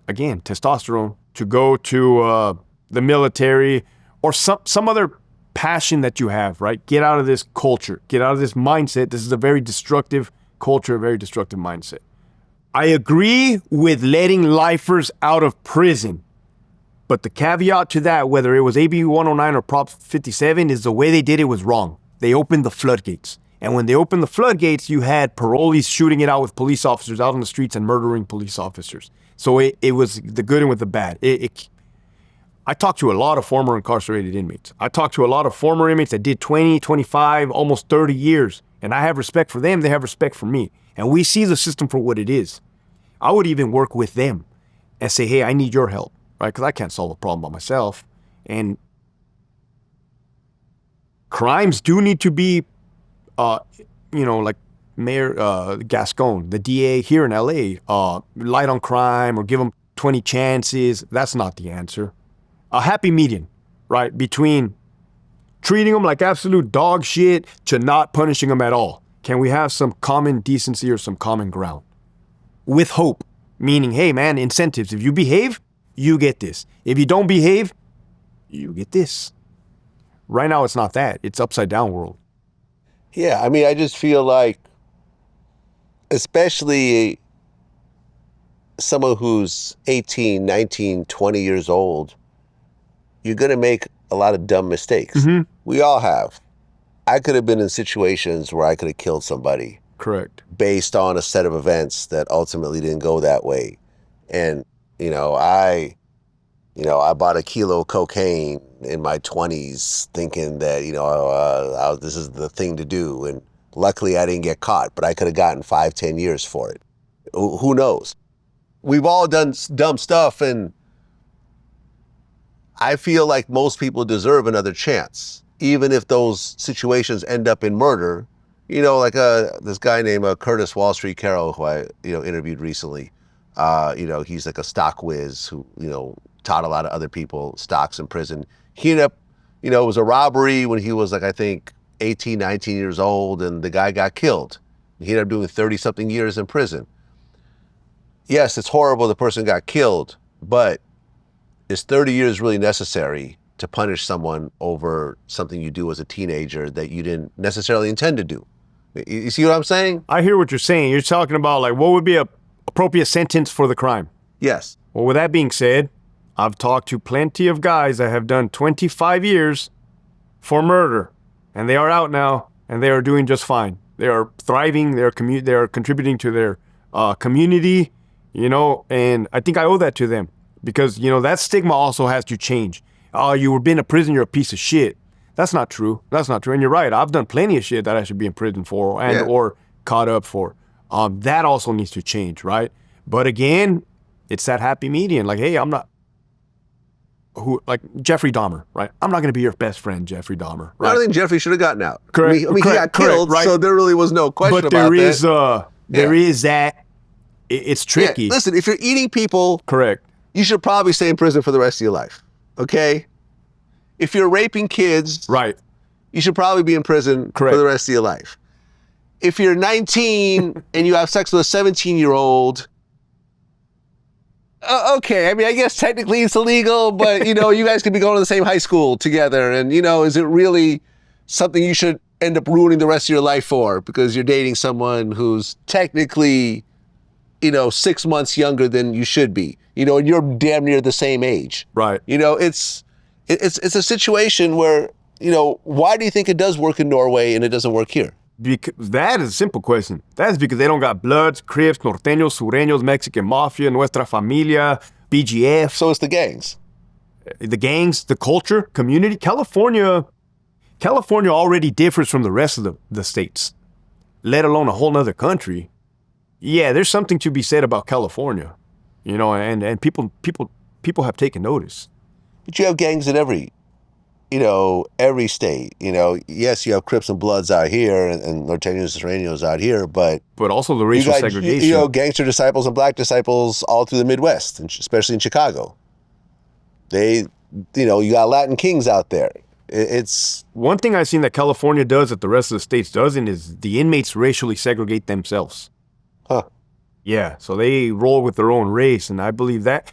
again, testosterone to go to the military or some other passion that you have, right? Get out of this culture. Get out of this mindset. This is a very destructive culture, a very destructive mindset. I agree with letting lifers out of prison, but the caveat to that, whether it was AB 109 or Prop 57, is the way they did it was wrong. They opened the floodgates. And when they opened the floodgates, you had parolees shooting it out with police officers out on the streets and murdering police officers. So it was the good and with the bad. I talked to a lot of former incarcerated inmates. I talked to a lot of former inmates that did 20, 25, almost 30 years. And I have respect for them. They have respect for me. And we see the system for what it is. I would even work with them and say, hey, I need your help, right? Because I can't solve a problem by myself. And crimes do need to be, like Mayor Gascon, the DA here in LA, light on crime or give them 20 chances. That's not the answer. A happy median, right? Between treating them like absolute dog shit to not punishing them at all. Can we have some common decency or some common ground? With hope, meaning, hey man, incentives. If you behave, you get this. If you don't behave, you get this. Right now, it's not that. It's upside down world. Yeah, I just feel like, especially someone who's 18, 19, 20 years old, you're going to make a lot of dumb mistakes. We all have. I could have been in situations where I could have killed somebody. Correct. Based on a set of events that ultimately didn't go that way. And, I bought a kilo of cocaine in my 20s thinking that, this is the thing to do. And luckily I didn't get caught, but I could have gotten 5-10 years for it. Who knows? We've all done dumb stuff, and I feel like most people deserve another chance, even if those situations end up in murder. Like this guy named Curtis Wall Street Carroll, who I interviewed recently. He's like a stock whiz who taught a lot of other people stocks in prison. He ended up, it was a robbery when he was like, I think 18, 19 years old, and the guy got killed. He ended up doing 30-something years in prison. Yes, it's horrible the person got killed, but is 30 years really necessary to punish someone over something you do as a teenager that you didn't necessarily intend to do? You see what I'm saying? I hear what you're saying. You're talking about like what would be a appropriate sentence for the crime. Yes. Well, with that being said, I've talked to plenty of guys that have done 25 years for murder, and they are out now, and they are doing just fine. They are thriving. They are contributing to their community, and I think I owe that to them because, that stigma also has to change. Oh, you were been in prison, you're a piece of shit. That's not true. That's not true. And you're right. I've done plenty of shit that I should be in prison for or caught up for. That also needs to change, right? But again, it's that happy median. Like, hey, I'm not like Jeffrey Dahmer, right? I'm not going to be your best friend, Jeffrey Dahmer. Right? I don't think Jeffrey should have gotten out. Correct. He got killed, right? So there really was no question about that. There is that. It's tricky. Yeah, listen, if you're eating people, correct, you should probably stay in prison for the rest of your life. Okay? If you're raping kids, right, you should probably be in prison for the rest of your life. If you're 19 and you have sex with a 17-year-old, okay, I mean, I guess technically it's illegal, but, you guys could be going to the same high school together. And, is it really something you should end up ruining the rest of your life for because you're dating someone who's technically, 6 months younger than you should be, and you're damn near the same age. Right. It's a situation where, why do you think it does work in Norway and it doesn't work here? Because that is a simple question. That's because they don't got Bloods, Crips, Norteños, Sureños, Mexican Mafia, Nuestra Familia, BGF. So it's the gangs. The gangs, the culture, community. California already differs from the rest of the states, let alone a whole nother country. Yeah, there's something to be said about California, and people have taken notice. But you have gangs in every state. Yes, you have Crips and Bloods out here and Norteños and Sureños out here, but also the racial segregation. Gangster disciples and black disciples all through the Midwest, and especially in Chicago. You got Latin kings out there. It's one thing I've seen that California does that the rest of the states doesn't is the inmates racially segregate themselves. Huh. Yeah, so they roll with their own race, and I believe that.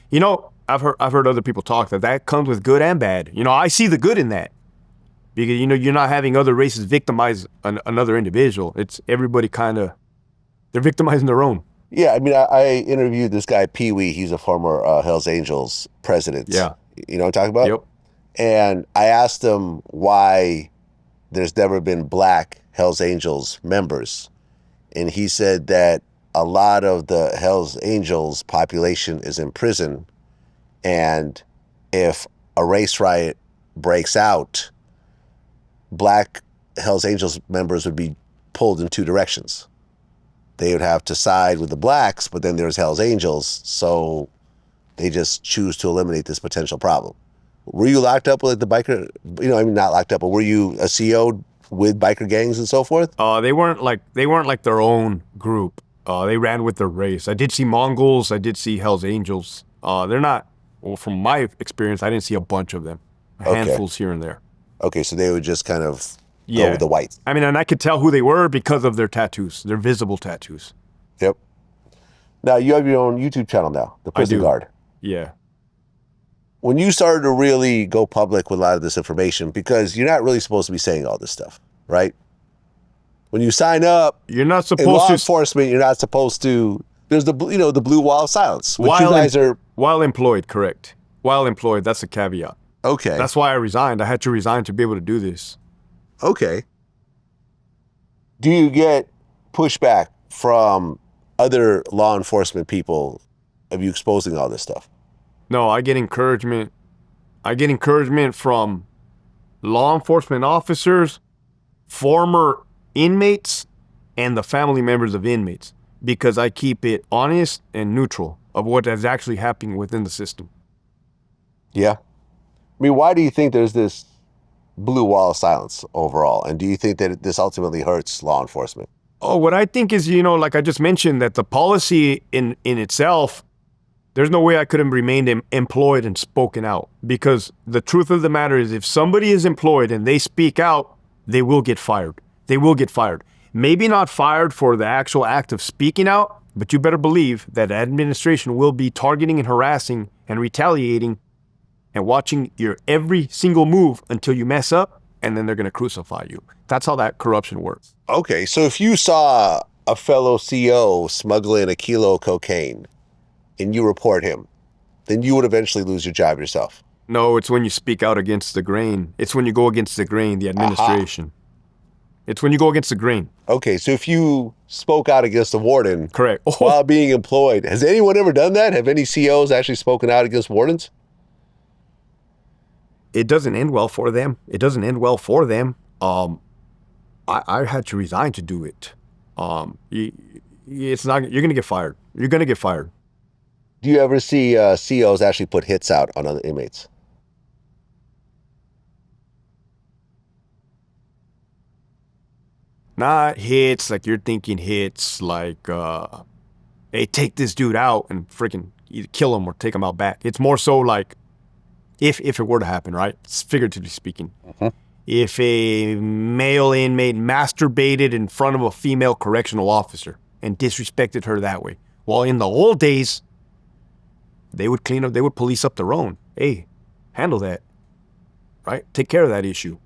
I've heard other people talk that comes with good and bad. I see the good in that because you're not having other races victimize another individual. It's everybody they're victimizing their own. Yeah, I mean, I interviewed this guy Pee Wee. He's a former Hells Angels president. Yeah, you know what I'm talking about? Yep. And I asked him why there's never been black Hells Angels members, and he said that a lot of the Hells Angels population is in prison. And if a race riot breaks out, black Hells Angels members would be pulled in two directions. They would have to side with the blacks, but then there's Hells Angels, so they just choose to eliminate this potential problem. Were you locked up with the biker, not locked up, but were you a CO with biker gangs and so forth? They weren't like their own group. They ran with their race. I did see Mongols, I did see Hells Angels. They're not. Well, from my experience, I didn't see a bunch of them. Handfuls here and there. Okay, so they would just kind of go with the whites. I mean, and I could tell who they were because of their tattoos, their visible tattoos. Yep. Now, you have your own YouTube channel now, The Prison Guard. Yeah. When you started to really go public with a lot of this information, because you're not really supposed to be saying all this stuff, right? When you sign up, you're not supposed in law enforcement, you're not supposed to. There's the blue wall of silence. While employed, correct. While employed, that's a caveat. Okay. That's why I resigned. I had to resign to be able to do this. Okay. Do you get pushback from other law enforcement people of you exposing all this stuff? No, I get encouragement. I get encouragement from law enforcement officers, former inmates, and the family members of inmates, because I keep it honest and neutral of what is actually happening within the system. Yeah. I mean, why do you think there's this blue wall of silence overall? And do you think that this ultimately hurts law enforcement? Oh, what I think is, like I just mentioned, that the policy in itself, there's no way I could have remained employed and spoken out, because the truth of the matter is, if somebody is employed and they speak out, they will get fired. They will get fired. Maybe not fired for the actual act of speaking out, but you better believe that administration will be targeting and harassing and retaliating and watching your every single move until you mess up, and then they're going to crucify you. That's how that corruption works. Okay, so if you saw a fellow CO smuggling a kilo of cocaine and you report him, then you would eventually lose your job yourself. No, it's when you speak out against the grain. It's when you go against the grain, the administration. It's when you go against the grain. Okay, so if you spoke out against the warden Correct. while being employed, has anyone ever done that? Have any COs actually spoken out against wardens? It doesn't end well for them. It doesn't end well for them. I had to resign to do it. It's not. You're gonna get fired. You're gonna get fired. Do you ever see COs actually put hits out on other inmates? Not hits like you're thinking hits like, hey, take this dude out and freaking either kill him or take him out back. It's more so like, if it were to happen, right? Figuratively speaking. Mm-hmm. If a male inmate masturbated in front of a female correctional officer and disrespected her that way. Well, in the old days, they would clean up, they would police up their own. Hey, handle that, right? Take care of that issue.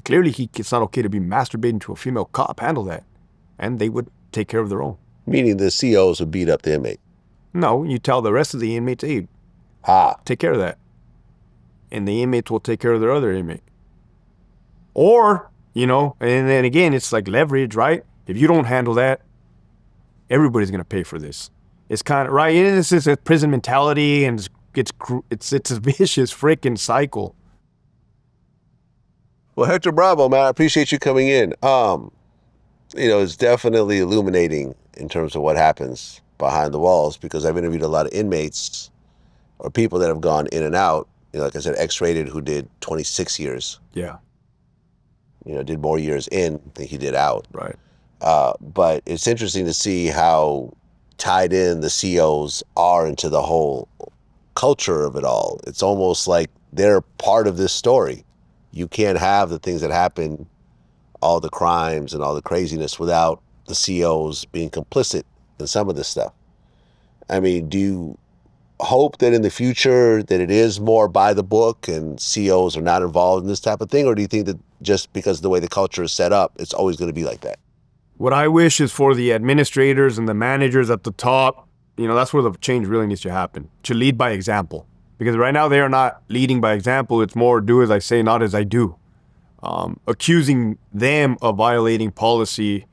Clearly, it's not okay to be masturbating to a female cop. Handle that. And they would take care of their own. Meaning the COs would beat up the inmate? No, you tell the rest of the inmates, hey, take care of that. And the inmates will take care of their other inmate. Or, and then again, it's like leverage, right? If you don't handle that, everybody's going to pay for this. It's kind of, right? And this is a prison mentality, and it's a vicious freaking cycle. Well, Hector Bravo, man, I appreciate you coming in. It's definitely illuminating in terms of what happens behind the walls, because I've interviewed a lot of inmates or people that have gone in and out. Like I said, X-rated, who did 26 years. Yeah. Did more years in than he did out. Right. But it's interesting to see how tied in the COs are into the whole culture of it all. It's almost like they're part of this story. You can't have the things that happen, all the crimes and all the craziness, without the COs being complicit in some of this stuff. I mean, do you hope that in the future that it is more by the book and COs are not involved in this type of thing? Or do you think that just because of the way the culture is set up, it's always going to be like that? What I wish is for the administrators and the managers at the top, that's where the change really needs to happen, to lead by example. Because right now they are not leading by example. It's more do as I say, not as I do. Accusing them of violating policy,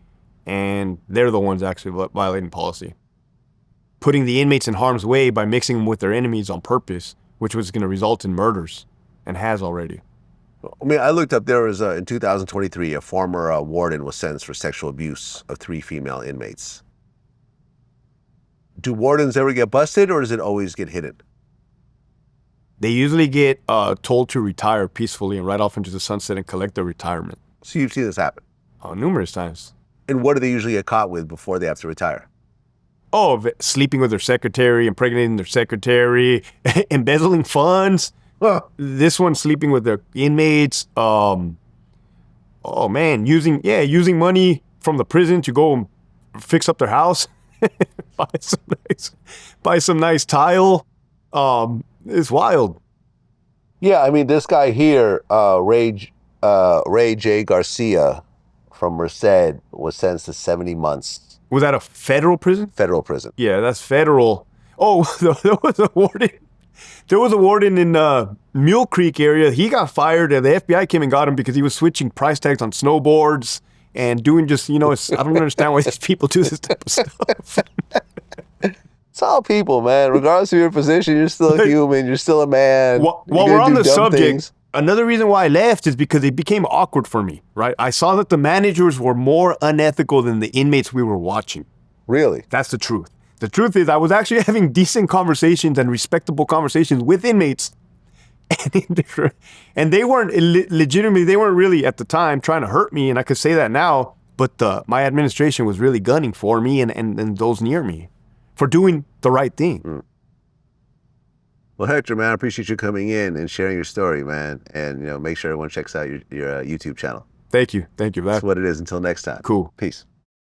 and they're the ones actually violating policy. Putting the inmates in harm's way by mixing them with their enemies on purpose, which was going to result in murders, and has already. I mean, I looked up, there was, in 2023, a former warden was sentenced for sexual abuse of 3 female inmates. Do wardens ever get busted, or does it always get hidden? They usually get told to retire peacefully and ride off into the sunset and collect their retirement. So you've seen this happen? Numerous times. And what do they usually get caught with before they have to retire? Sleeping with their secretary, impregnating their secretary, embezzling funds. This one sleeping with their inmates. Using money from the prison to go and fix up their house. buy some nice tile. It's wild. Yeah, I mean, this guy here, Ray J. Garcia from Merced, was sentenced to 70 months. Was that a federal prison? Federal prison. Yeah, that's federal. Oh, there was a warden. There was a warden in Mule Creek area. He got fired, and the FBI came and got him because he was switching price tags on snowboards and doing just, I don't understand why these people do this type of stuff. It's all people, man. Regardless of your position, you're still a human. You're still a man. While You're we're gonna on do the dumb subject, things. another reason why I left is because it became awkward for me, right? I saw that the managers were more unethical than the inmates we were watching. Really? That's the truth. The truth is I was actually having decent conversations and respectable conversations with inmates. And they weren't legitimately, they weren't really at the time trying to hurt me. And I could say that now, but my administration was really gunning for me and those near me for doing the right thing. Well, Hector, man, I appreciate you coming in and sharing your story, man. And, make sure everyone checks out your YouTube channel. Thank you. That's what it is. Until next time. Cool. Peace.